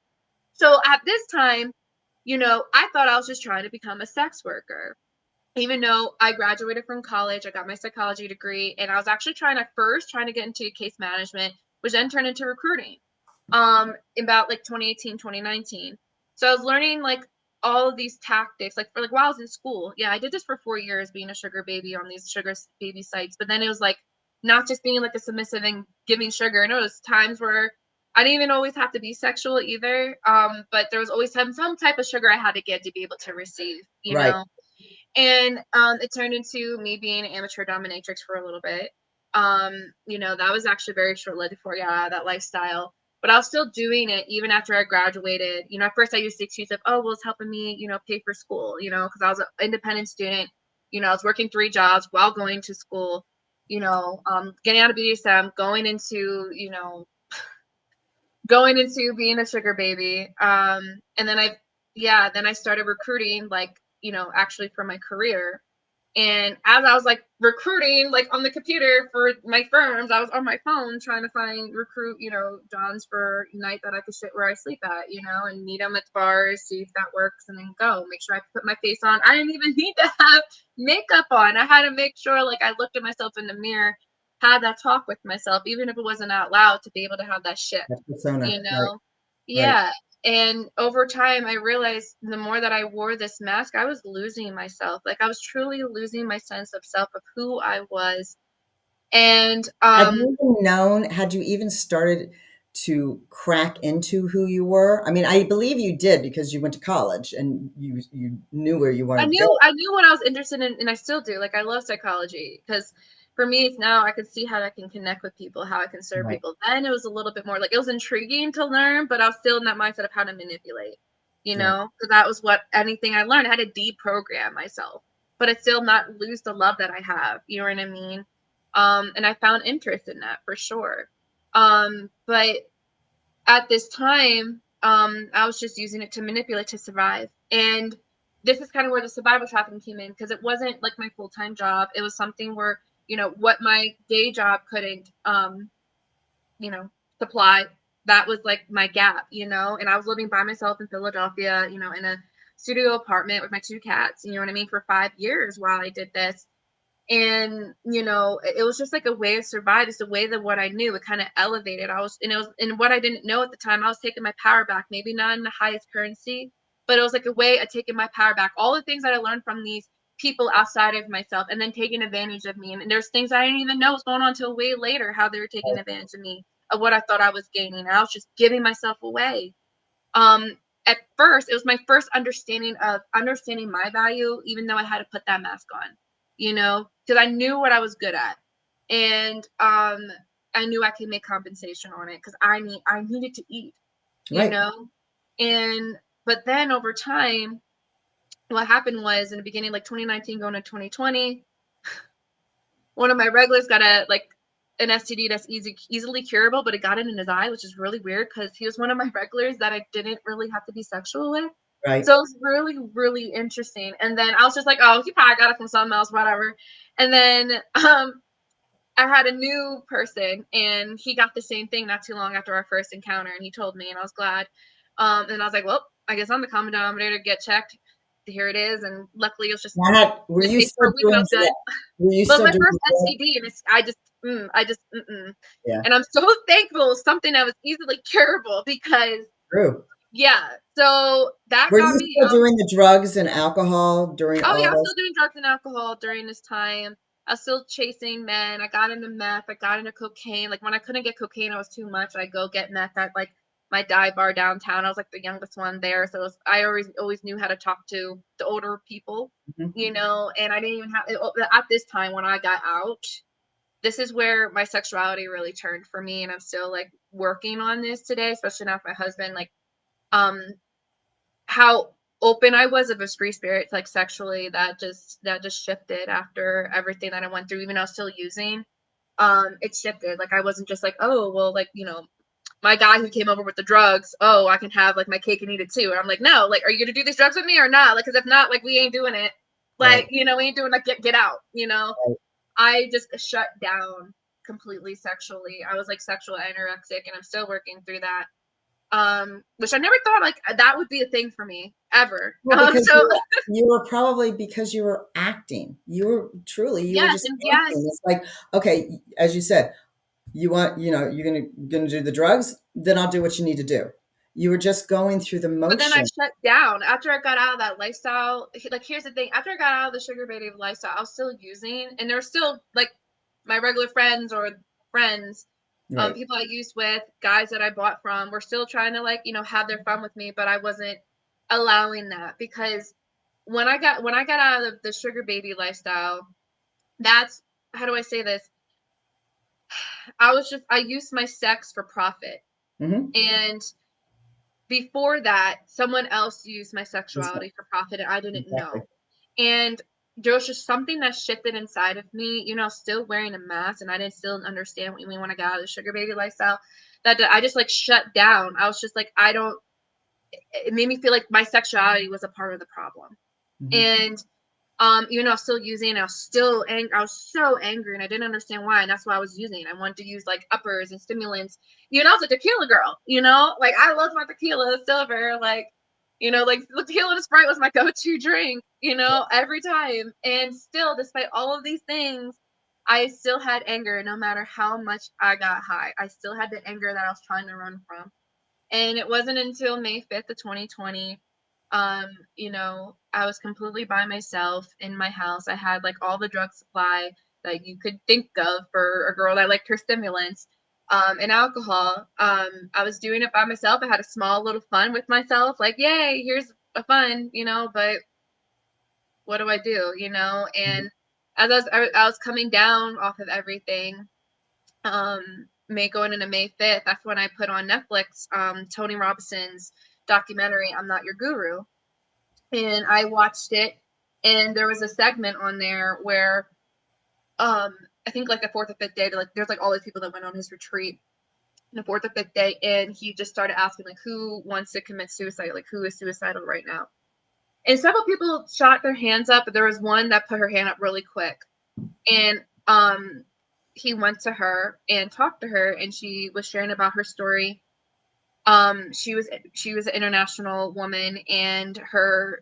so at this time, I thought I was just trying to become a sex worker. Even though I graduated from college, I got my psychology degree, and I was actually trying to get into case management, which then turned into recruiting. About like 2018, 2019. So I was learning like all of these tactics, like for like while I was in school. Yeah, I did this for 4 years being a sugar baby on these sugar baby sites, but then it was like not just being like a submissive and giving sugar. And there was times where I didn't even always have to be sexual either. But there was always some type of sugar I had to get to be able to receive, you Right. know. And it turned into me being an amateur dominatrix for a little bit. That was actually very short-lived before I got out of that lifestyle. But I was still doing it even after I graduated. At first I used the excuse of, oh, well, it's helping me, pay for school, because I was an independent student. I was working 3 jobs while going to school, getting out of BDSM, going into being a sugar baby. And then I started recruiting, like, actually for my career. And as I was like recruiting, like on the computer for my firms, I was on my phone trying to recruit, Johns for a night that I could sit where I sleep at, and meet them at bars, see if that works, and then go. Make sure I put my face on. I didn't even need to have makeup on. I had to make sure, like, I looked at myself in the mirror, had that talk with myself, even if it wasn't out loud, to be able to have that shift, That persona. you Right. know? Right. Yeah. And over time, I realized the more that I wore this mask, I was losing myself. Like, I was truly losing my sense of self, of who I was. And Had you even started to crack into who you were? I mean, I believe you did because you went to college and you knew where you I wanted to knew go. I knew what I was interested in, and I still do. Like, I love psychology because for me, it's now I can see how I can connect with people, how I can serve Right. people. Then it was a little bit more like it was intriguing to learn, but I was still in that mindset of how to manipulate. Yeah. So that was what anything I learned. I had to deprogram myself, but I still not lose the love that I have. You know what I mean? And I found interest in that for sure. But at this time, I was just using it to manipulate to survive. And this is kind of where the survival trafficking came in because it wasn't like my full time job. It was something where, what my day job couldn't, you know, supply. That was like my gap, and I was living by myself in Philadelphia, in a studio apartment with my 2 cats, you know what I mean, for 5 years while I did this. And it was just like a way to survive. It's a way that what I knew, it kind of elevated. And what I didn't know at the time, I was taking my power back, maybe not in the highest currency, but it was like a way of taking my power back, all the things that I learned from these people outside of myself, and then taking advantage of me. And there's things I didn't even know was going on until way later, how they were taking advantage of me, of what I thought I was gaining. I was just giving myself away. um at first, it was my first understanding my value, even though I had to put that mask on, because I knew what I was good at. And I knew I could make compensation on it because I needed to eat, you Right. know and but then over time, what happened was in the beginning, like 2019 going to 2020, one of my regulars got an STD that's easily curable, but it got it in his eye, which is really weird because he was one of my regulars that I didn't really have to be sexual with. Right. So it was really, really interesting. And then I was just like, oh, he probably got it from something else, whatever. And then I had a new person, and he got the same thing not too long after our first encounter, and he told me, and I was glad. And I was like, well, I guess I'm the common denominator. Get checked. Here it is. And luckily, it was just Were in the you face for still a week, and I doing was good. were you But still my doing first STD, and yeah, and I'm so thankful something that was easily curable because true. yeah, so that Were got you me. still doing the drugs and alcohol during Oh yeah, all I was this? still doing drugs and alcohol during this time. I was still chasing men. I got into meth. I got into cocaine. Like when I couldn't get cocaine, I was too much. I go get meth at like my dive bar downtown. I was like the youngest one there, so I always knew how to talk to the older people, Mhm. And I didn't even have at this time when I got out. This is where my sexuality really turned for me, and I'm still like working on this today, especially now with my husband. Like, um, how open I was of a free spirit, like sexually, that just shifted after everything that I went through. Even though I was still using, it shifted. Like I wasn't just like, oh well, like my guy who came over with the drugs. Oh, I can have like my cake and eat it too. And I'm like, no, like, are you gonna do these drugs with me or not? Like, because if not, like, we ain't doing it. Like, Right. we ain't doing like get out. Right. I just shut down completely sexually. I was like sexual anorexic, and I'm still working through that. Which I never thought like that would be a thing for me ever. Well, because So you were probably because you were acting. You were yes, just and acting. yes, It's like, okay, as you said, you're gonna do the drugs, then I'll do what you need to do. You were just going through the but then I motion. shut down after I got out of that lifestyle. Like, here's the thing: after I got out of the sugar baby lifestyle, I was still using, and there was still like my regular friends or friends, Right. people I used with, guys that I bought from, were still trying to like, have their fun with me, but I wasn't allowing that because when I got out of the sugar baby lifestyle, that's, how do I say this? I used my sex for profit. Hmm. And before that, someone else used my sexuality Exactly. for profit and I didn't Exactly. know. And there was just something that shifted inside of me, still wearing a mask, and I didn't still understand what you mean when I got out of the sugar baby lifestyle. That I just like shut down. I was just like, I don't, it made me feel like my sexuality was a part of the problem. Hmm. And even though I was still using, I was so angry and I didn't understand why, and that's why I was using. I wanted to use like uppers and stimulants. I was a tequila girl, like I loved my tequila silver, like the tequila and Sprite was my go-to drink, every time. And still, despite all of these things, I still had anger no matter how much I got high. I still had the anger that I was trying to run from. And it wasn't until May 5th of 2020, I was completely by myself in my house. I had like all the drug supply that you could think of for a girl that liked her stimulants, and alcohol. I was doing it by myself. I had a small little fun with myself, like, yay, here's a fun, but what do I do, And as I was coming down off of everything, May going into May 5th, that's when I put on Netflix Tony Robinson's documentary, I'm Not Your Guru. And I watched it, and there was a segment on there where I think like the fourth or fifth day, like there's like all these people that went on his retreat, the fourth or fifth day, and he just started asking like who wants to commit suicide, like who is suicidal right now. And several people shot their hands up, but there was one that put her hand up really quick. And he went to her and talked to her, and she was sharing about her story. She was an international woman, and her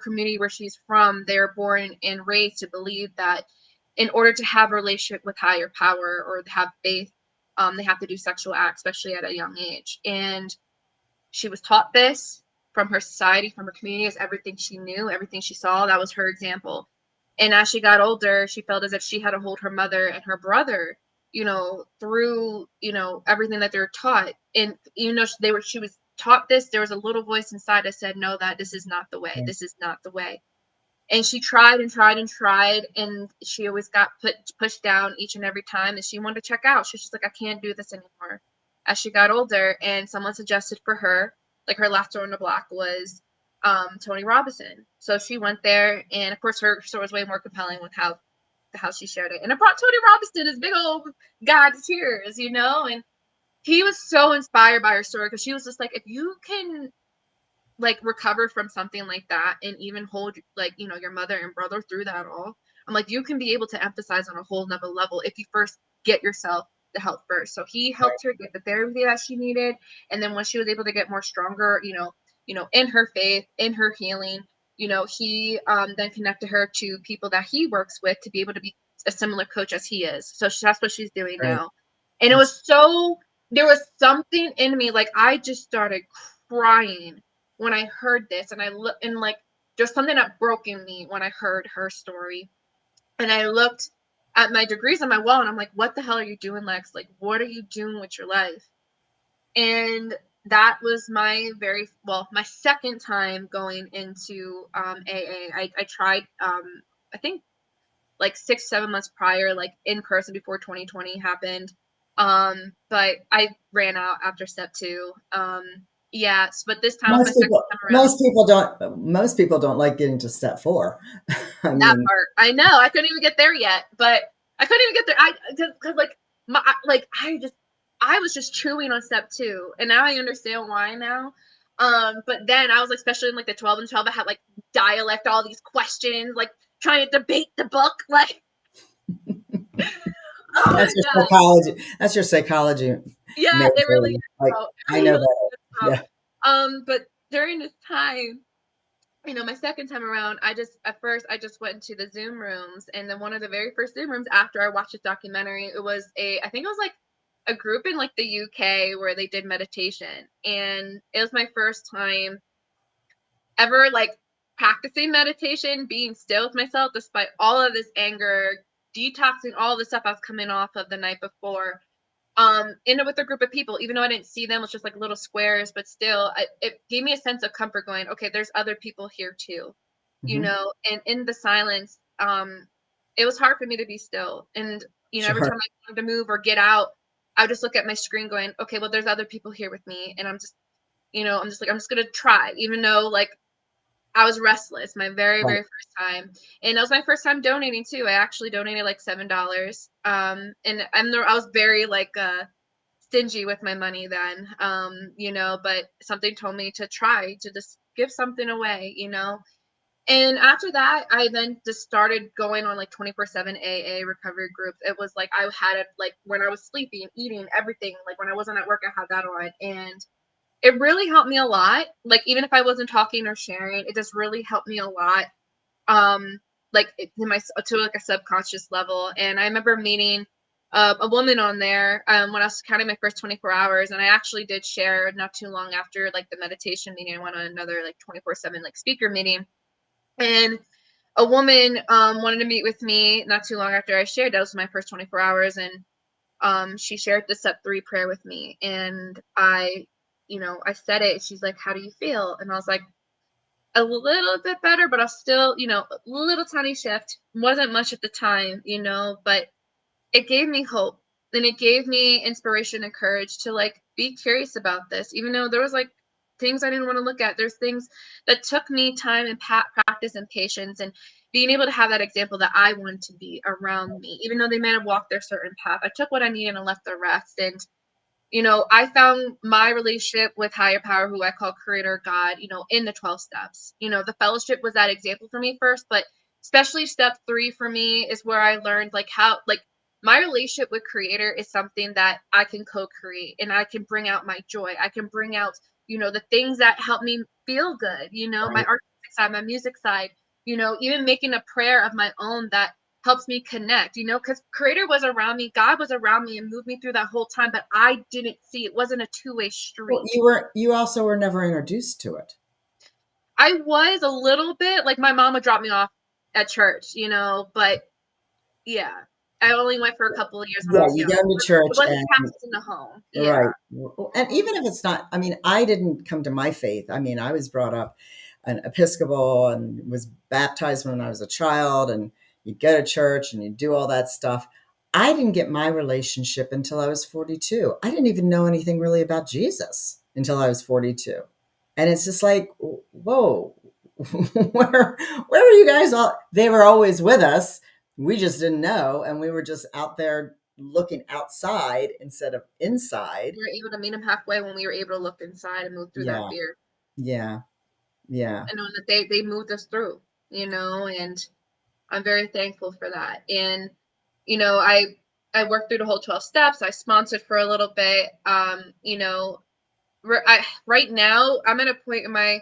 community where she's from, they're born and raised to believe that in order to have a relationship with higher power or have faith, they have to do sexual acts, especially at a young age. And she was taught this from her society, from her community, as everything she knew, everything she saw, that was her example. And as she got older, she felt as if she had to hold her mother and her brother, through, everything that they're taught. And, she was taught this, there was a little voice inside that said, no, that this is not the way. Right. This is not the way. And she tried and tried and tried, and she always got pushed down each and every time, and she wanted to check out. She was just like, I can't do this anymore. As she got older, and someone suggested for her, like her last door on the block was Tony Robinson. So she went there, and of course her story was way more compelling with how she shared it. And it brought Tony Robinson, this big old guy, to tears, and he was so inspired by her story, because she was just like, if you can like recover from something like that and even hold like your mother and brother through that all, I'm like, you can be able to emphasize on a whole nother level if you first get yourself the help first. So he helped her get the therapy that she needed, and then when she was able to get more stronger, in her faith, in her healing, he then connected her to people that he works with to be able to be a similar coach as he is. So that's what she's doing Right. now. And it That's was so, there was something in me, like I just started crying when I heard this, and I look, and like there's something that broke in me when I heard her story. And I looked at my degrees on my wall, and I'm like, what the hell are you doing, Lex? Like, what are you doing with your life? And that was my second time going into AA. I tried, I think like 6 7 months prior, like in person before 2020 happened. But I ran out after step two. Yes, but this time was my most second people. time around. Most people don't like getting to step four. I That mean, part, I know. I couldn't even get there yet, but I couldn't even get there. Because like I was just chewing on step two, and now I understand why now. But then I was like, especially in like the 12 and 12, I had like dialect all these questions, like trying to debate the book, like oh my that's your god, psychology. That's your psychology yeah, major. it really is. Like So I it know really that. is. So, Yeah. but during this time, my second time around, at first I just went into the Zoom rooms, and then one of the very first Zoom rooms after I watched this documentary, I think it was like a group in like the UK where they did meditation, and it was my first time ever like practicing meditation, being still with myself despite all of this anger, detoxing all the stuff I was coming off of the night before. Ended with a group of people, even though I didn't see them, it was just like little squares, but still, it gave me a sense of comfort going, okay, there's other people here too, Hmm. and in the silence, it was hard for me to be still. And, every Sure. time I wanted to move or get out, I would just look at my screen going, okay, well, there's other people here with me. And I'm just going to try, even though like I was restless my very, Right. very first time. And it was my first time donating too. I actually donated like $7. And I was very like, stingy with my money then, but something told me to try to just give something away. And after that, I then just started going on like 24/7 AA recovery groups. It was like I had it like when I was sleeping, eating, everything. Like when I wasn't at work, I had that on. And it really helped me a lot. Like even if I wasn't talking or sharing, it just really helped me a lot. Um, to like a subconscious level. And I remember meeting a woman on there when I was counting my first 24 hours, and I actually did share not too long after like the meditation meeting. I went on another like 24/7 like speaker meeting, and a woman wanted to meet with me not too long after I shared. That was my first 24 hours, and she shared the step 3 prayer with me, and I said it. She's like, "How do you feel?" And I was like, a little bit better, but I was still, a little tiny shift. Wasn't much at the time, but it gave me hope, and it gave me inspiration and courage to like be curious about this, even though there was like things I didn't want to look at. There's things that took me time and practice and patience, and being able to have that example that I wanted to be around me, even though they may have walked their certain path. I took what I needed and left the rest. And I found my relationship with higher power, who I call creator God, in the 12 steps. The fellowship was that example for me first, but especially step 3 for me is where I learned like how, like, my relationship with creator is something that I can co-create, and I can bring out my joy. I can bring out, the things that help me feel good, my Right. artistic side, my music side, even making a prayer of my own that helps me connect, because creator was around me, God was around me and moved me through that whole time, but I didn't see it. Wasn't a two-way Well, street. you also were never introduced to it. I was a little bit like my mom would drop me off at church, but yeah, I only went for a couple of years when I Yeah, was you young. go to It church wasn't and practiced in the home. Yeah. right. And even if it's not, I mean, I didn't come to my faith. I mean, I was brought up an Episcopal and was baptized when I was a child, and you go to church and you do all that stuff. I didn't get my relationship until I was 42. I didn't even know anything really about Jesus until I was 42. And it's just like, whoa, where were you guys all? They were always with us. We just didn't know. And we were just out there looking outside instead of inside. We were able to meet him halfway when we were able to look inside and move through that Yeah, fear. yeah, yeah. And knowing that they moved us through, and I'm very thankful for that. And I worked through the whole 12 steps. I sponsored for a little bit. Right now I'm at a point in my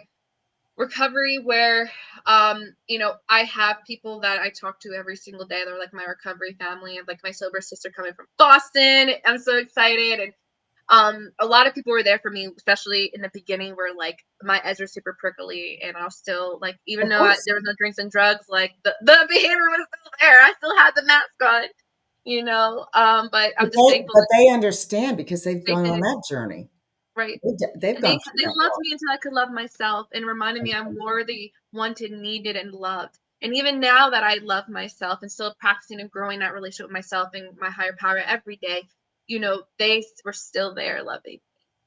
recovery where I have people that I talk to every single day. They're like my recovery family. I have like my sober sister coming from Boston. I'm so excited. And a lot of people were there for me, especially in the beginning where like my eyes were super prickly, and I was still like, even Of though course. there was no drinks and drugs, like the behavior was still there. I still had the mask on, but I'm just thankful But that they understand because they've they gone on did. that journey. Right. They've And they gone through they that loved walk. me until I could love myself, and reminded me I'm worthy, wanted, needed, and loved. And even now that I love myself and still practicing and growing that relationship with myself and my higher power every day, they were still there loving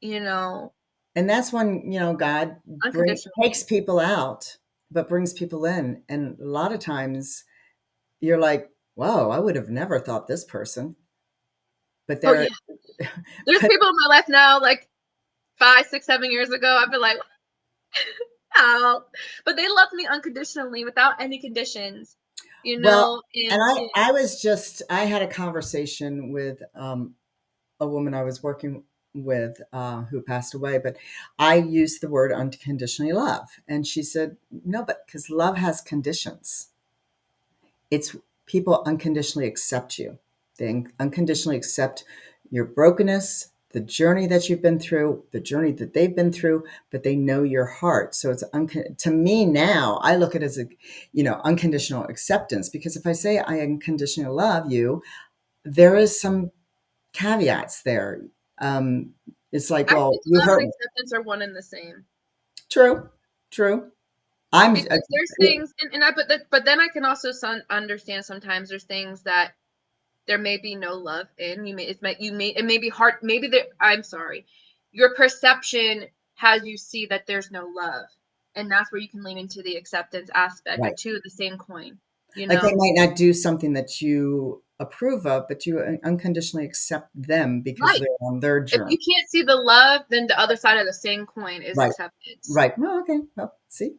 me, And that's when, God takes unconditionally. people out, but brings people in. And a lot of times you're like, whoa, I would have never thought this person. But Oh they're, yeah. There's but, people in my life now, like 5, 6, 7 years ago, I'd be like, oh, but they love me unconditionally without any conditions, well, and and I had a conversation with a woman I was working with who passed away, but I used the word unconditionally love. And she said, no, but because love has conditions. It's people unconditionally accept you. They unconditionally accept your brokenness, the journey that you've been through, the journey that they've been through, but they know your heart. So it's to me now, I look at it as a, unconditional acceptance, because if I say I unconditionally love you, there is some caveats there. It's like, I well, think you love hurt and me. acceptance are one and the same. True, true. I'm Because there's things, but then I can also understand sometimes there's things that there may be no love in. It may be hard. Maybe there. I'm sorry, your perception has you see that there's no love, and that's where you can lean into the acceptance aspect. They're right. two of the same coin, you Like they know. might not do something that you approve of, but you unconditionally accept them because Right. they're on their If journey. you can't see the love, then the other side of the same coin is Right. acceptance. Right. Well, okay. Well, see,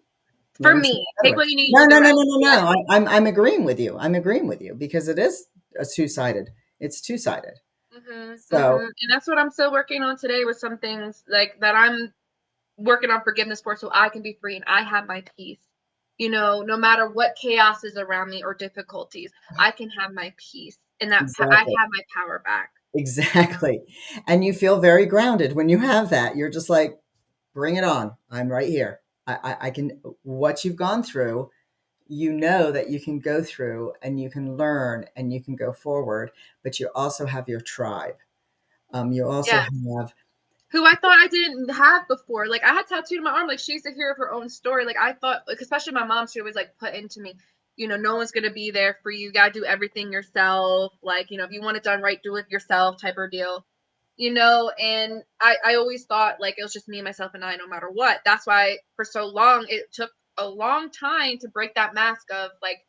For learn something me, another take way. what you need, No, leave the no, no, rest. no, no, But no. I'm agreeing with you. I'm agreeing with you because it is a two-sided. It's two-sided. So and that's what I'm still working on today with some things like that I'm working on forgiveness for, so I can be free and I have my peace. No matter what chaos is around me or difficulties, I can have my peace and I exactly. have my power back. Exactly. And you feel very grounded when you have that. You're just like, bring it on. I'm right here. I can, what you've gone through, you know that you can go through and you can learn and you can go forward, but you also have your tribe. You also Yeah. have, Who I thought I didn't have before. Like I had tattooed on my arm, like she used to hear of her own story. Like I thought, like especially my mom, she always like put into me, no one's gonna be there for you. You gotta do everything yourself. Like, if you want it done right, do it yourself type of deal. And I always thought like it was just me, myself, and I, no matter what. That's why for so long it took a long time to break that mask of like,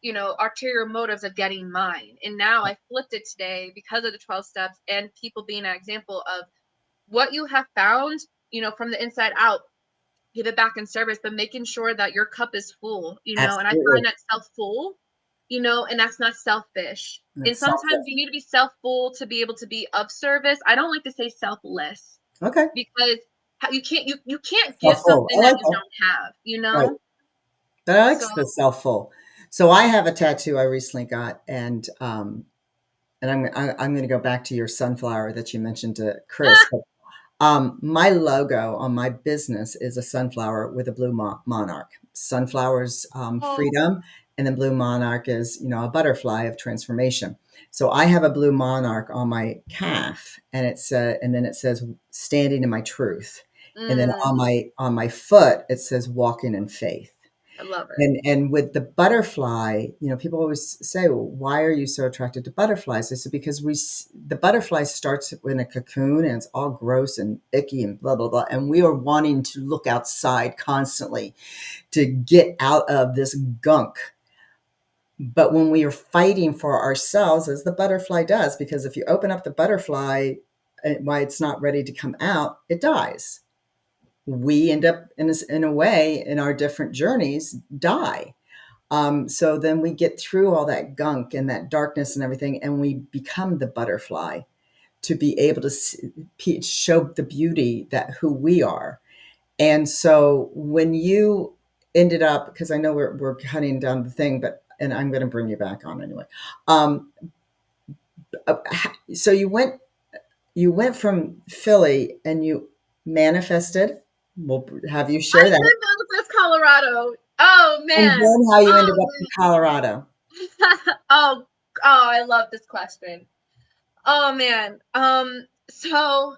ulterior motives of getting mine. And now I flipped it today because of the 12 steps and people being an example of what you have found, from the inside out, give it back in service, but making sure that your cup is full, and I absolutely, find that self-full, and that's not selfish. and And it's sometimes selfless. you need to be self-full to be able to be of service. I don't like to say selfless Okay. because you can't give Self-full. something I that like you that. don't have, Right. But I like So, the self-full. So I have a tattoo I recently got, and I'm going to go back to your sunflower that you mentioned to Chris. ah, My logo on my business is a sunflower with a blue monarch. Sunflowers, oh, freedom, and then blue monarch is, a butterfly of transformation. So I have a blue monarch on my calf, and then it says standing in my truth, and then mm, on my foot it says walking in faith. I love it. And with the butterfly, people always say, well, why are you so attracted to butterflies? I said, because the butterfly starts in a cocoon and it's all gross and icky and blah, blah, blah. And we are wanting to look outside constantly to get out of this gunk. But when we are fighting for ourselves, as the butterfly does, because if you open up the butterfly, why it's not ready to come out, it dies. We end up in a way in our different journeys die. So then we get through all that gunk and that darkness and everything, and we become the butterfly to be able to show the beauty that who we are. And so when you ended up, because I know we're cutting down the thing, and I'm going to bring you back on anyway. Um, uh, so you went from Philly and you manifested. We'll have you I share that, did manifest Colorado. Oh and man. then how you ended Oh up in Colorado. oh, I love this question. Oh man. So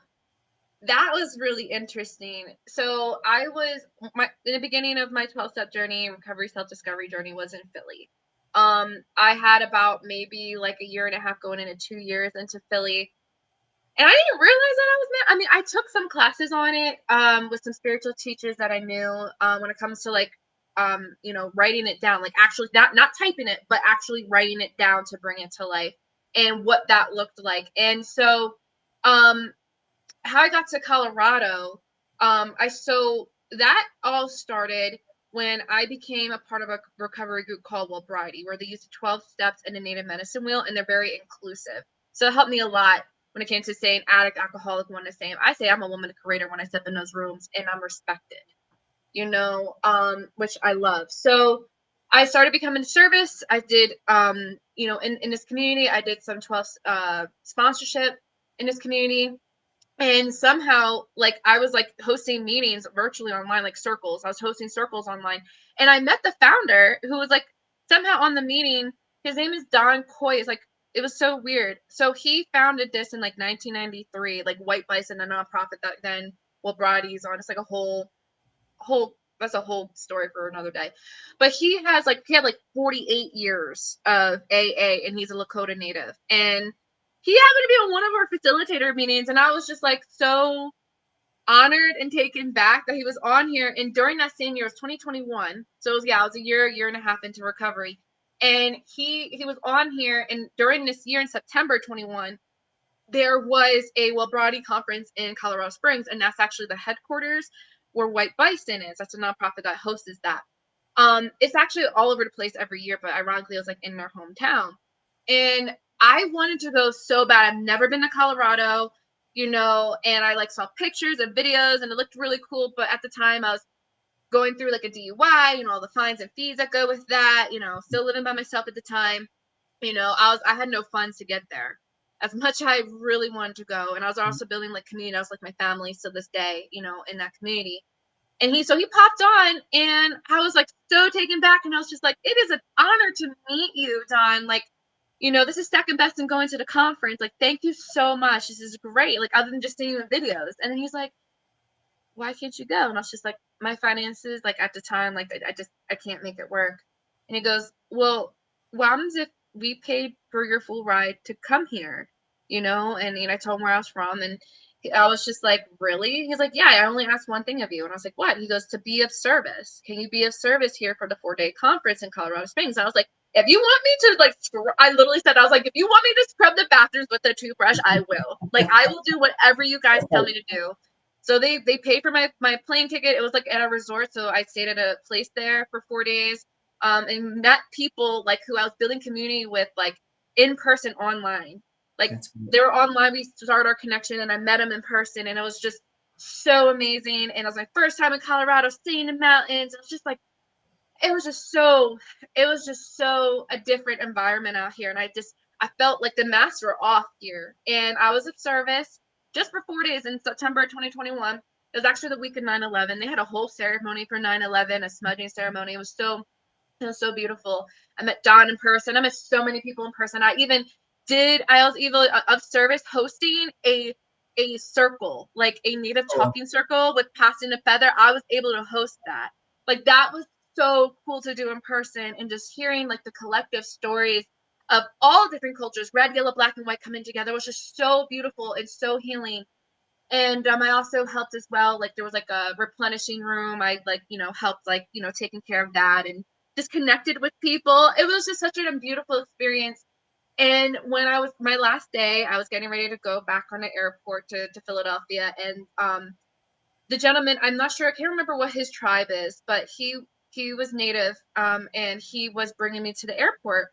that was really interesting. So I was my in the beginning of my 12-step journey, recovery self-discovery journey was in Philly. I had about maybe like a year and a half going into 2 years into Philly. And I didn't realize that I was mad. I mean, I took some classes on it with some spiritual teachers that I knew when it comes to like writing it down, like actually not typing it, but actually writing it down to bring it to life and what that looked like. And so um how I got to Colorado, I so that all started when I became a part of a recovery group called Wellbriety, where they use 12 steps and a native medicine wheel, and they're very inclusive. So it helped me a lot when it came to saying addict, alcoholic, one the same. I say I'm a woman creator when I step in those rooms, and I'm respected, which I love. So I started becoming service. I did, in this community, I did some 12 sponsorship in this community. And somehow, like, I was like hosting meetings virtually online, like circles. I was hosting circles online. And I met the founder who was like somehow on the meeting. His name is Don Coy. It's like, it was so weird. So he founded this in like 1993, like White Bison, a nonprofit that then will Broadies on. It's like a whole that's a whole story for another day. But he had like 48 years of AA, and he's a Lakota native. And he happened to be on one of our facilitator meetings, and I was just like so honored and taken back that he was on here. And during that same year, it was 2021. So it was, yeah, I was a year and a half into recovery. And he was on here, and during this year in September 21, there was a Wilbrahdy conference in Colorado Springs, and that's actually the headquarters where White Bison is. That's a nonprofit that hosts that. It's actually all over the place every year, but ironically, it was like in their hometown. And I wanted to go so bad. I've never been to Colorado, and I like saw pictures and videos, and it looked really cool. But at the time, I was going through like a DUI, all the fines and fees that go with that, still living by myself at the time. I had no funds to get there. As much as I really wanted to go. And I was also building like community. I was like my family to this day, in that community. And he popped on, and I was like so taken back, and I was just like, it is an honor to meet you, Don. Like, this is second best in going to the conference. Like, thank you so much. This is great. Like, other than just seeing the videos. And then he's like, why can't you go? And I was just like, my finances, like at the time, like I can't make it work. And he goes, well, what happens if we paid for your full ride to come here? And I told him where I was from, and I was just like, really? He's like, yeah, I only asked one thing of you. And I was like, what? He goes, to be of service. Can you be of service here for the 4-day conference in Colorado Springs? And I was like, if you want me to I literally said, I was like, if you want me to scrub the bathrooms with a toothbrush, I will. Like, I will do whatever you guys tell me to do. So they paid for my plane ticket. It was like at a resort, so I stayed at a place there for 4 days, and met people like who I was building community with, like in person, online. Like, That's great. they were online. We started our connection, and I met them in person, and it was just so amazing. And it was my first time in Colorado, seeing the mountains. It was just like it was just so a different environment out here. And I felt like the masks were off here. And I was of service just for 4 days in September 2021. It was actually the week of 9/11. They had a whole ceremony for 9/11, a smudging ceremony. It was so beautiful. I met Don in person. I met so many people in person. I was even of service hosting a circle, like a native Cool. talking circle with passing the feather. I was able to host that. Like, that was so cool to do in person, and just hearing like the collective stories of all different cultures, red, yellow, black, and white, coming together was just so beautiful and so healing. And I also helped as well. Like, there was like a replenishing room. I like, helped like, taking care of that, and just connected with people. It was just such a beautiful experience. And when I was my last day, I was getting ready to go back on the airport to Philadelphia. And the gentleman, I'm not sure, I can't remember what his tribe is, but he was native, and he was bringing me to the airport.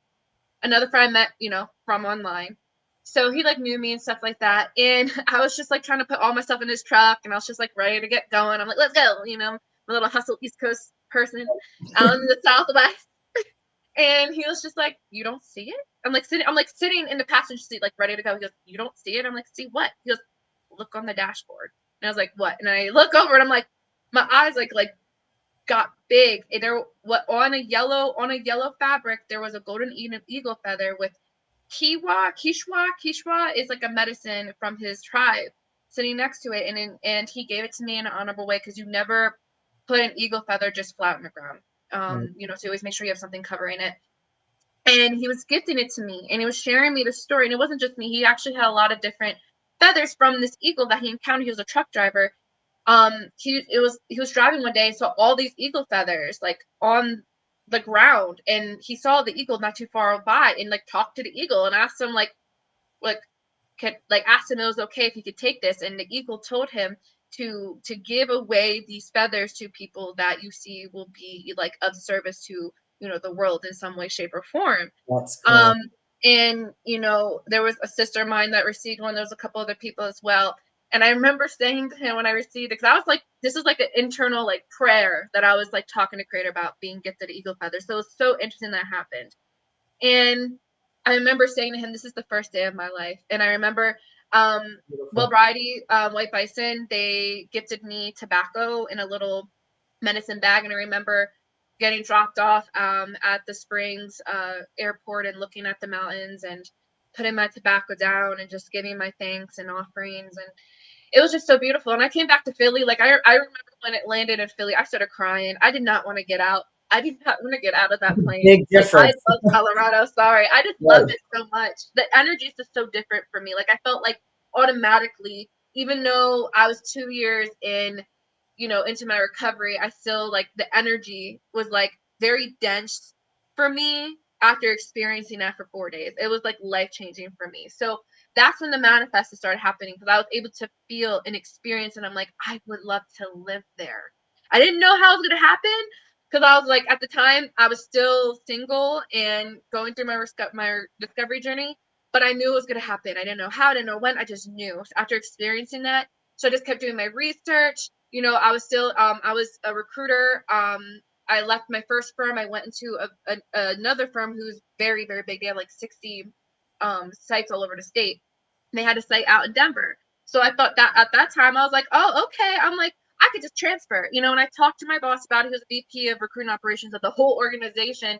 Another friend I met, from online. So he like knew me and stuff like that. And I was just like trying to put all my stuff in his truck, and I was just like ready to get going. I'm like, let's go, a little hustle East Coast person out in the Southwest. And he was just like, you don't see it? I'm like sitting in the passenger seat, like ready to go. He goes, you don't see it? I'm like, see what? He goes, look on the dashboard. And I was like, what? And I look over, and I'm like, my eyes like got big. And there, what, on a yellow fabric, there was a golden eagle feather with Kishwa is like a medicine from his tribe sitting next to it. And he gave it to me in an honorable way, because you never put an eagle feather just flat on the ground. Right. So you always make sure you have something covering it. And he was gifting it to me, and he was sharing me the story. And it wasn't just me. He actually had a lot of different feathers from this eagle that he encountered. He was a truck driver. He was driving one day and saw all these eagle feathers like on the ground, and he saw the eagle not too far by, and like talked to the eagle and asked him like asked him it was okay if he could take this. And the eagle told him to give away these feathers to people that you see will be like of service to the world in some way, shape, or form. That's um cool. and there was a sister of mine that received one. There was a couple other people as well. And I remember saying to him when I received it, because I was like, this is like an internal like prayer that I was like talking to Creator about being gifted eagle feathers. So it was so interesting that happened. And I remember saying to him, this is the first day of my life. And I remember Beautiful. Will Variety, White Bison, they gifted me tobacco in a little medicine bag, and I remember getting dropped off at the Springs airport and looking at the mountains and putting my tobacco down and just giving my thanks and offerings, and it was just so beautiful. And I came back to Philly. Like I remember when it landed in Philly, I started crying. I did not want to get out. I did not want to get out of that plane. Big Like I difference. love Colorado. Sorry. I just love Right. it so much. The energy is just so different for me. Like I felt like automatically, even though I was 2 years in, into my recovery, I still like the energy was like very dense for me after experiencing that for 4 days. It was like life changing for me. So that's when the manifestation started happening because I was able to feel and experience, and I'm like, I would love to live there. I didn't know how it was going to happen because I was like, at the time, I was still single and going through my discovery journey, but I knew it was going to happen. I didn't know how, I didn't know when, I just knew after experiencing that. So I just kept doing my research. I was still, I was a recruiter. I left my first firm. I went into another firm who's very, very big. They have like 60 sites all over the state. They had a site out in Denver. So I thought that at that time, I was like, oh, okay. I'm like, I could just transfer, and I talked to my boss about it. He was VP of recruiting operations of the whole organization.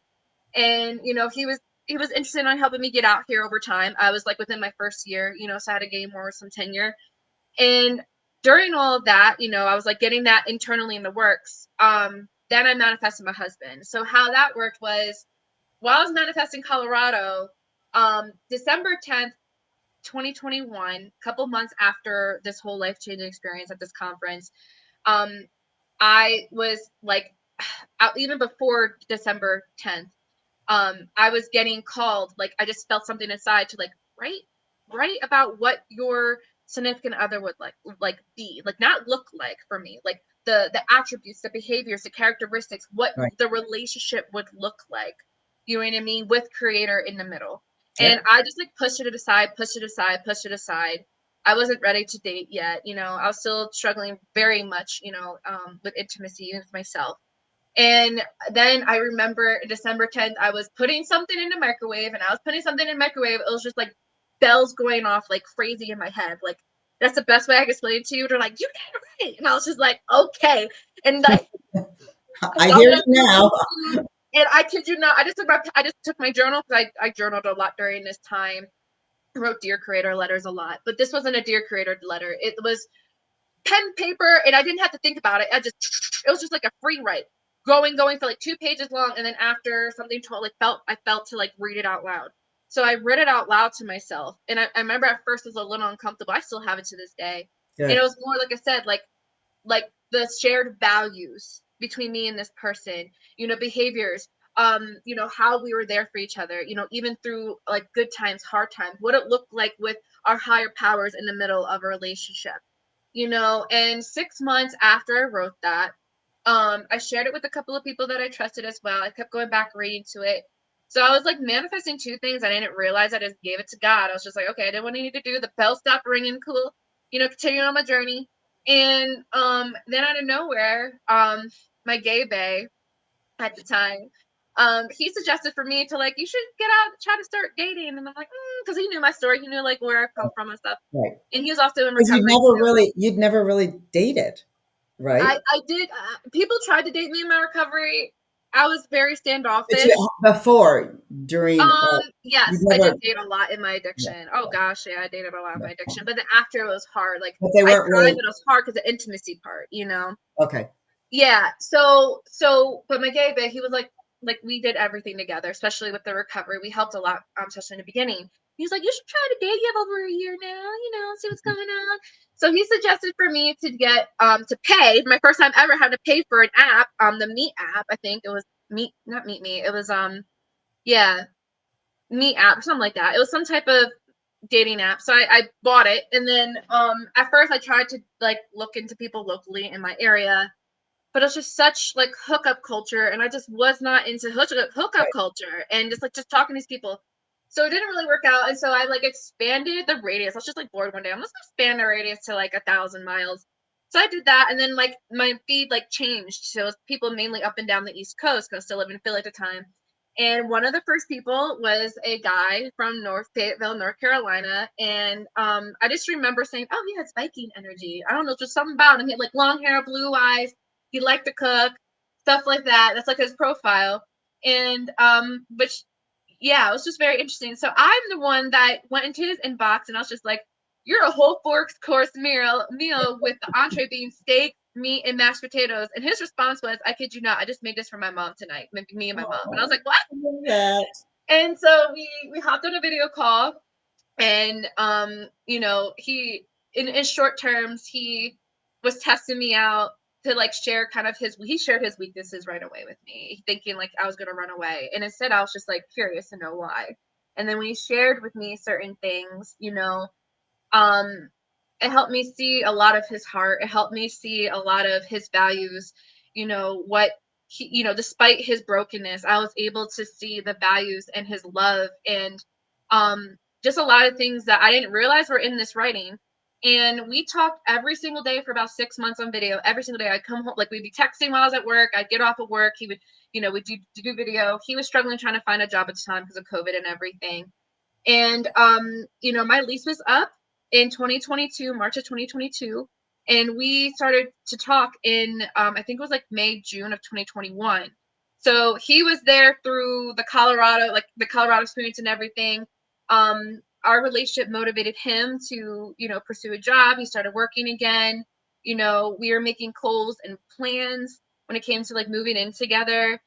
And, he was interested in helping me get out here over time. I was like within my first year, so I had to gain more some tenure. And during all of that, I was like getting that internally in the works. Then I manifested my husband. So how that worked was while I was manifesting Colorado, December 10th, 2021, a couple months after this whole life changing experience at this conference, um, I was like, even before December 10th, I was getting called. Like, I just felt something inside to like write about what your significant other would like be, like not look like for me, like the attributes, the behaviors, the characteristics, what Right. the relationship would look like. You know what I mean? With creator in the middle. And Yep. I just like pushed it aside, pushed it aside, pushed it aside. I wasn't ready to date yet. I was still struggling very much, with intimacy with myself. And then I remember December 10th, I was putting something in the microwave, and I was putting something in the microwave. It was just like bells going off like crazy in my head. Like, that's the best way I can explain it to you. They're like, you got it right. And I was just like, okay. And like, I I got hear what I you was now. supposed to do. And I kid you not, I just took my journal because I journaled a lot during this time. I wrote Dear Creator letters a lot, but this wasn't a Dear Creator letter. It was pen, paper, and I didn't have to think about it. It was just like a free write, going for like 2 pages long, and then after something I felt to like read it out loud. So I read it out loud to myself, and I remember at first it was a little uncomfortable. I still have it to this day, and it Good. was more like I said, like the shared values between me and this person, behaviors, how we were there for each other, even through like good times, hard times, what it looked like with our higher powers in the middle of a relationship. And 6 months after I wrote that, I shared it with a couple of people that I trusted as well. I kept going back reading to it. So I was like manifesting two things. I didn't realize. I just gave it to God. I was just like, okay, I did what I need to do. The bell stopped ringing, cool, continuing on my journey. And then out of nowhere, my gay bae at the time, he suggested for me to like, you should get out, try to start dating. And I'm like, because he knew my story, he knew like where I come from and stuff. Right. And he was also in Because recovery too. you'd never really dated, right? I did. People tried to date me in my recovery. I was very But standoffish. you before, during, you'd Yes, I never, did date a lot in my yeah, addiction. Oh yeah, gosh, yeah, I dated a lot in my yeah. addiction. But then after it was hard. Like But they I weren't tried, really but it was hard because the intimacy part. okay. Yeah. But my gay bit, he was like we did everything together, especially with the recovery. We helped a lot, especially in the beginning. He was like, you should try to date. You have over a year now, see what's going on. So he suggested for me to get to pay. My first time ever had to pay for an app, the Meet app. I think it was Meet, not Meet Me. It was yeah, Meet app or something like that. It was some type of dating app. So I bought it, and then at first I tried to like look into people locally in my area, but it's just such like hookup culture, and I just was not into hookup Right. culture and just talking to these people. So it didn't really work out, and so I like expanded the radius. I was just like bored one day. I'm just gonna expand the radius to like 1,000 miles. So I did that, and then my feed like changed. So it was people mainly up and down the East Coast because I still lived in Philly at the time. And one of the first people was a guy from North Fayetteville, North Carolina. And I just remember saying, oh, he has Viking energy. I don't know, just something about him. He had like long hair, blue eyes. He liked to cook, stuff like that. That's like his profile. And which, yeah, it was just very interesting. So I'm the one that went into his inbox and I was just like, you're a whole course meal with the entree being steak, meat, and mashed potatoes. And his response was, I kid you not, I just made this for my mom tonight, me and my mom. And I was Oh, like, what? I love that. And so we hopped on a video call, and you know, he in short terms, he was testing me out to like share kind of he shared his weaknesses right away with me, thinking like I was gonna run away. And instead I was just like curious to know why. And then when he shared with me certain things, you know, um it helped me see a lot of his heart. It helped me see a lot of his values. You know what he, you know, despite his brokenness, I was able to see the values and his love, and just a lot of things that I didn't realize were in this writing. And we talked every single day for about 6 months on video. Every single day I'd come home, like we'd be texting while I was at work, I'd get off of work, he would, you know, we'd do video. He was struggling trying to find a job at the time because of COVID and everything. And you know, my lease was up in 2022, March of 2022, and we started to talk in I think it was like May, June of 2021. So he was there through the Colorado, like the Colorado experience and everything. Our relationship motivated him to, you know, pursue a job. He started working again. You know, we were making goals and plans when it came to like moving in together.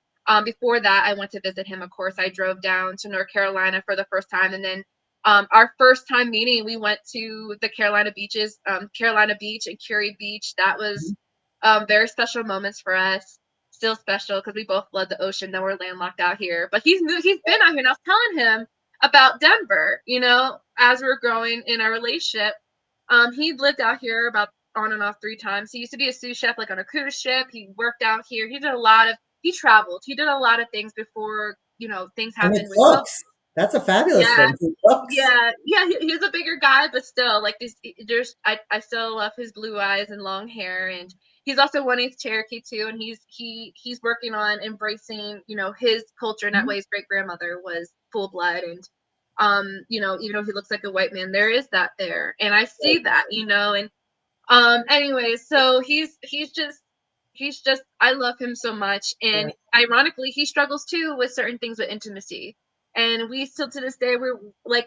Before that, I went to visit him. Of course, I drove down to North Carolina for the first time, and then our first time meeting, we went to the Carolina beaches, Carolina Beach and Curie Beach. That was very special moments for us. Still special because we both love the ocean. Though we're landlocked out here, but he's been out here, and I was telling him about Denver. You know, as we we're growing in our relationship, he lived out here about on and off 3 times. He used to be a sous chef, like on a cruise ship. He worked out here. He traveled. He did a lot of things before, you know, things And it happened with COVID. books. That's a fabulous Yeah, thing. He books. yeah. He's a bigger guy, but still, like this, there's I still love his blue eyes and long hair, and he's also one East Cherokee too, and he's working on embracing, you know, his culture in that way. His great grandmother was full blood, and you know, even though he looks like a white man, there is that there, and I see that, you know, and anyway, so he's just I love him so much, Yeah. and ironically he struggles too with certain things with intimacy, and we still to this day we're like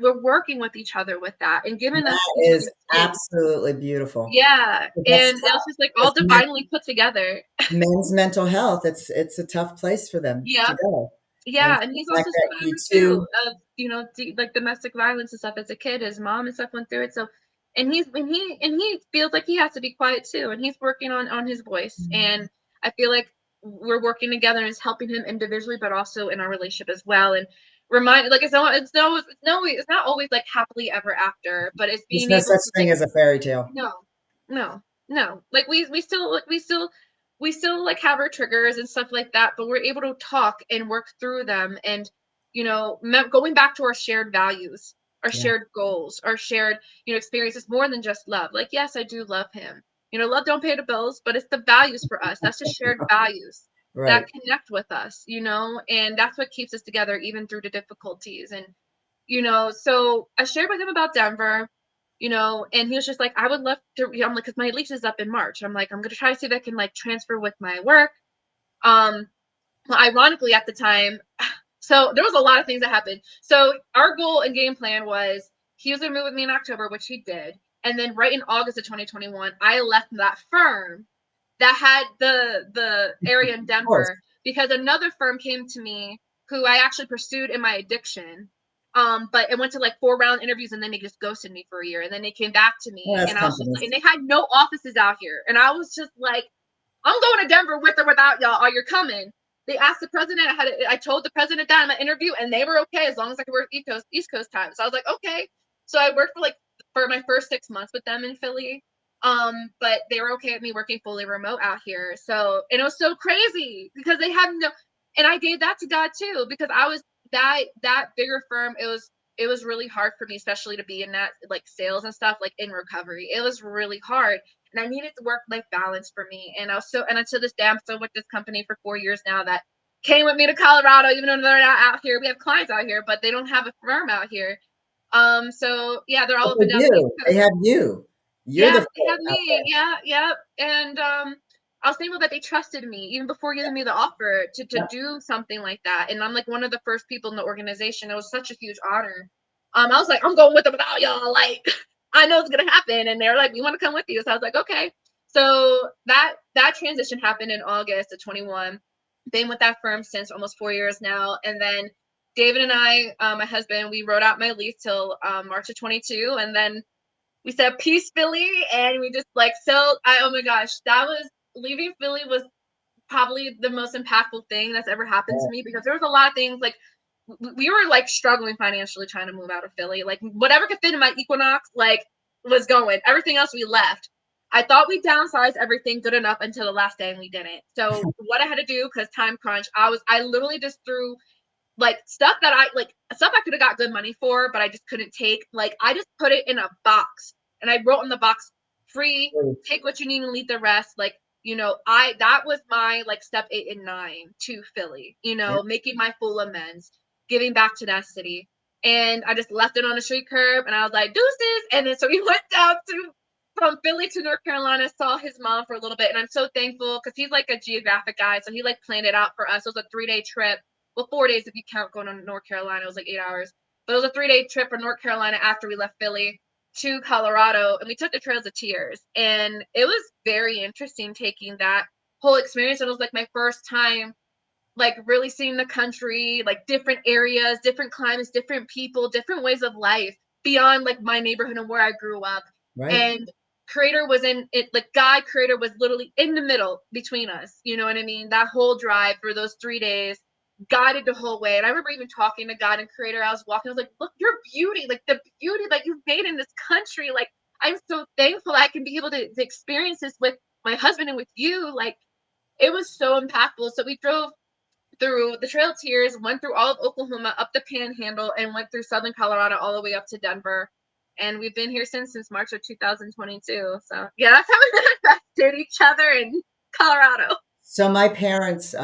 we're working with each other with that and giving us That each is other space. absolutely beautiful. Yeah, That's and it was tough just like all because divinely put together. men's mental health, it's a tough place for them to Yeah. go. And Yeah, and the he's fact also that you survivor too two, of, you know, like domestic violence and stuff as a kid. His mom and stuff went through it. So, and he feels like he has to be quiet too, and he's working on his voice. And I feel like we're working together and it's helping him individually, but also in our relationship as well. And remind like it's not always like happily ever after, but it's there's being no able such to thing like as a fairy tale. no, no, no. Like we still like have our triggers and stuff like that, but we're able to talk and work through them, and you know, going back to our shared values, our Yeah. shared goals, our shared, you know, experiences more than just love. Like yes, I do love him. You know, love don't pay the bills, but it's the values for us. That's the shared values that Right. connect with us, you know, and that's what keeps us together even through the difficulties. And you know, so I shared with him about Denver, you know, and he was just like, I would love to, I'm like, because my lease is up in March. I'm like, I'm going to try to see if I can like transfer with my work. Um, well, ironically, at the time, so there was a lot of things that happened. So our goal and game plan was he was going to move with me in October, which he did. And then right in August of 2021, I left that firm that had the area in Of course. Denver because another firm came to me who I actually pursued in my addiction. But it went to like 4 round interviews and then they just ghosted me for a year. And then they came back to Well, me that's and I was just like, companies. and they had no offices out here. And I was just like, I'm going to Denver with or without y'all. Are you coming? They asked the president. I told the president that in my interview, and they were okay as long as I could work East Coast time. So I was like, okay. So I worked for my first 6 months with them in Philly. But they were okay with me working fully remote out here. So and it was so crazy because they had no, and I gave that to God too because I was that bigger firm. It was really hard for me, especially to be in that like sales and stuff, like in recovery. It was really hard and I needed the work life balance for me. And I was so, and until this day, I'm still with this company for 4 years now that came with me to Colorado, even though they're not out here. We have clients out here, but they don't have a firm out here. So yeah, they're all But up they and down the East do. They Coast. have you. You're Yeah, the they fit have out me. there. Yeah, yeah. And I was thankful that they trusted me even before giving me the offer to Yep. do something like that. And I'm like one of the first people in the organization. It was such a huge honor. I was like, I'm going with them without y'all. Like, I know it's gonna happen. And they're like, we want to come with you. So I was like, okay. So that transition happened in August of 21. Been with that firm since almost 4 years now. And then David and I, my husband, we wrote out my lease till March of 22, and then we said peace Philly, and we just like so I oh my gosh, that was leaving Philly was probably the most impactful thing that's ever happened to me, because there was a lot of things like we were like struggling financially trying to move out of Philly. Like whatever could fit in my Equinox like was going. Everything else we left. I thought we downsized everything good enough until the last day, and we didn't. So what I had to do, because time crunch, I literally just threw like stuff I could have got good money for, but I just couldn't take. Like I just put it in a box, and I wrote in the box, free, take what you need and leave the rest. Like, I that was my like step 8 and 9 to Philly, Yeah. making my full amends, giving back to that city. And I just left it on the street curb, and I was like, deuces. And then so we went down to from Philly to North Carolina, saw his mom for a little bit, and I'm so thankful because he's like a geographic guy, so he like planned it out for us. It was a 3-day trip, well, 4 days if you count going to North Carolina. It was like 8 hours. But it was a 3-day trip from North Carolina after we left Philly to Colorado, and we took the Trails of Tears. And it was very interesting taking that whole experience. It was like my first time like really seeing the country, like different areas, different climates, different people, different ways of life beyond like my neighborhood and where I grew up. Right. And Creator was in it, like God Creator was literally in the middle between us. You know what I mean? That whole drive for those 3 days, guided the whole way. And I remember even talking to God and Creator. I was walking, I was like, look, your beauty, like the beauty that you've made in this country. Like, I'm so thankful I can be able to experience this with my husband and with you. Like, it was so impactful. So we drove through the Trail of Tears, went through all of Oklahoma, up the Panhandle, and went through southern Colorado all the way up to Denver. And we've been here since March of 2022. So yeah, that's how we invested each other in Colorado. So my parents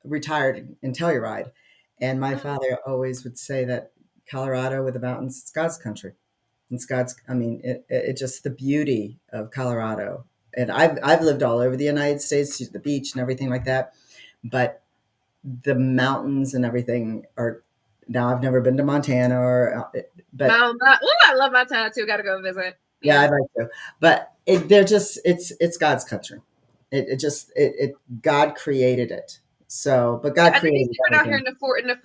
retired in Telluride, and my father always would say that Colorado with the mountains, it's God's country. It's God's. I mean, it just the beauty of Colorado. And I've lived all over the United States, to the beach and everything like that, but the mountains and everything are. Now I've never been to Montana, but I love Montana too. Got to go visit. yeah, Yeah. I'd like to. But they're just it's God's country. It God created it. So, but God I think created it's different out here everything. in the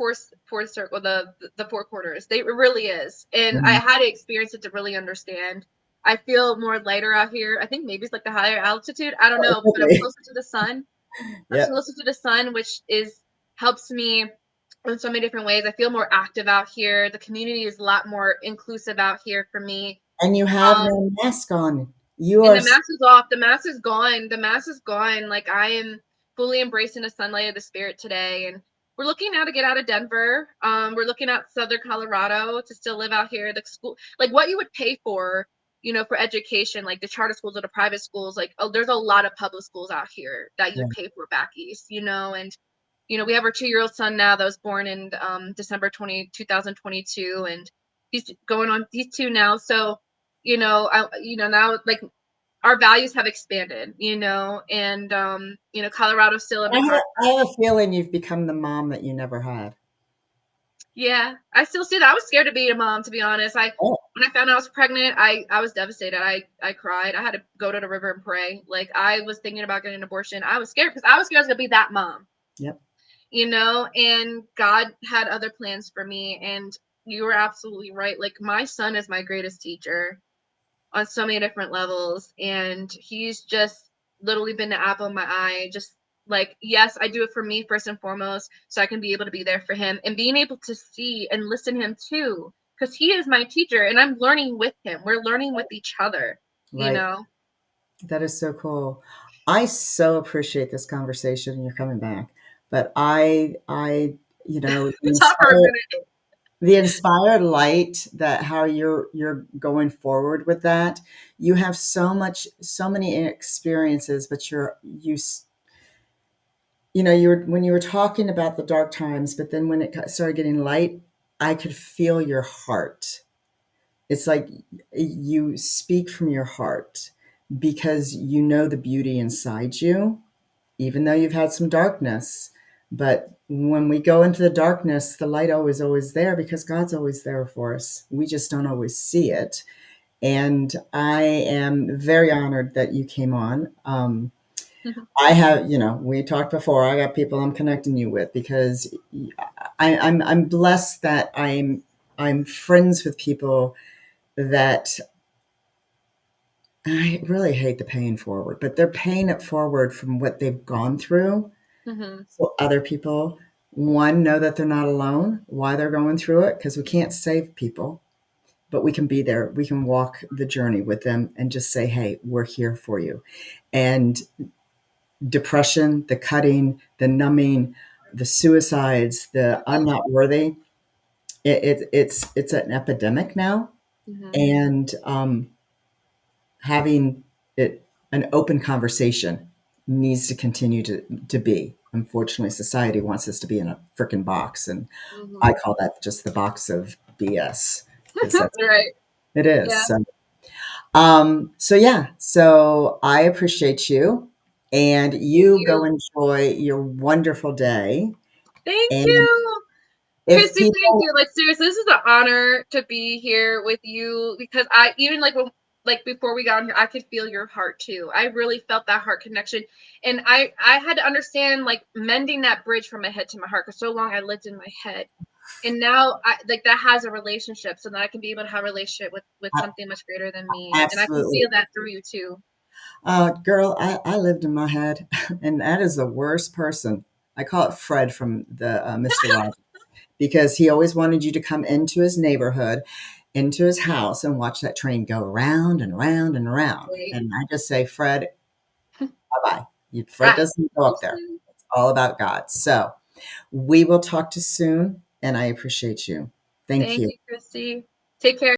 fourth circle, the four quarters. It really is, and I Mhm. had to experience it to really understand. I feel more lighter out here. I think maybe it's like the higher altitude. I don't Oh, know, but I'm okay. closer to the sun. I'm Yep. closer to the sun, which is helps me in so many different ways. I feel more active out here. The community is a lot more inclusive out here for me. And you have Um, no mask on. You and are the mask is off. The mask is gone. The mask is gone. Like I am fully embracing the sunlight of the spirit today. And we're looking now to get out of Denver. We're looking at southern Colorado to still live out here. The school, like what you would pay for, for education, like the charter schools or the private schools. Like, oh, there's a lot of public schools out here that you yeah, pay for back east. And we have our 2-year-old son now that was born in December 2022, and he's 2 now. So now like our values have expanded, and Colorado's still in I my have, heart. I have a feeling you've become the mom that you never had. Yeah, I still see that. I was scared to be a mom, to be honest. Oh, When I found out I was pregnant, I was devastated. I cried. I had to go to the river and pray. Like I was thinking about getting an abortion. I was scared because I was scared I was gonna be that mom, yep. and God had other plans for me. And you were absolutely right. Like my son is my greatest teacher on so many different levels, and he's just literally been the apple of my eye. Just like, yes, I do it for me first and foremost, so I can be able to be there for him, and being able to see and listen to him too, because he is my teacher and I'm learning with him. We're learning with each other, you Right. know That is so cool. I so appreciate this conversation. You're coming back, but the talk for a inspired, minute. the inspired light that how you're going forward with that. You have so many experiences, but you know, when you were talking about the dark times, but then when started getting light, I could feel your heart. It's like you speak from your heart because you know the beauty inside you, even though you've had some darkness. But when we go into the darkness, the light always there because God's always there for us. We just don't always see it. And I am very honored that you came on. I have, you know, we talked before. I got people I'm connecting you with because I'm blessed that I'm friends with people that I really hate the paying forward, but they're paying it forward from what they've gone through. Mhm. So other people, one, know that they're not alone, why they're going through it, because we can't save people, but we can be there. We can walk the journey with them and just say, hey, we're here for you. And depression, the cutting, the numbing, the suicides, the I'm not worthy, it's an epidemic now. Mhm. And having it an open conversation needs to continue to be. Unfortunately, society wants us to be in a freaking box, and I Mhm. call that just the box of BS because that's Right. it is. Yeah. So yeah, so I appreciate you, and Thank you go you. enjoy your wonderful day. Thank And you. if Christy, thank people, you. Like seriously, this is an honor to be here with you because I even like when like before we got on here, I could feel your heart too. I really felt that heart connection. And I had to understand like mending that bridge from my head to my heart because so long I lived in my head. And now I like that has a relationship so that I can be able to have a relationship with something much greater than me. And I can absolutely, feel that through you too. girl, I lived in my head, and that is the worst person. I call it Fred from the Mr. Rogers because he always wanted you to come into his neighborhood, into his house, and watch that train go around and around and around. Right. And I just say, Fred, bye bye. Fred Ah, doesn't go so up there. soon. It's all about God. So we will talk to you soon, and I appreciate you. Thank Thank you. you, Christy. Take care.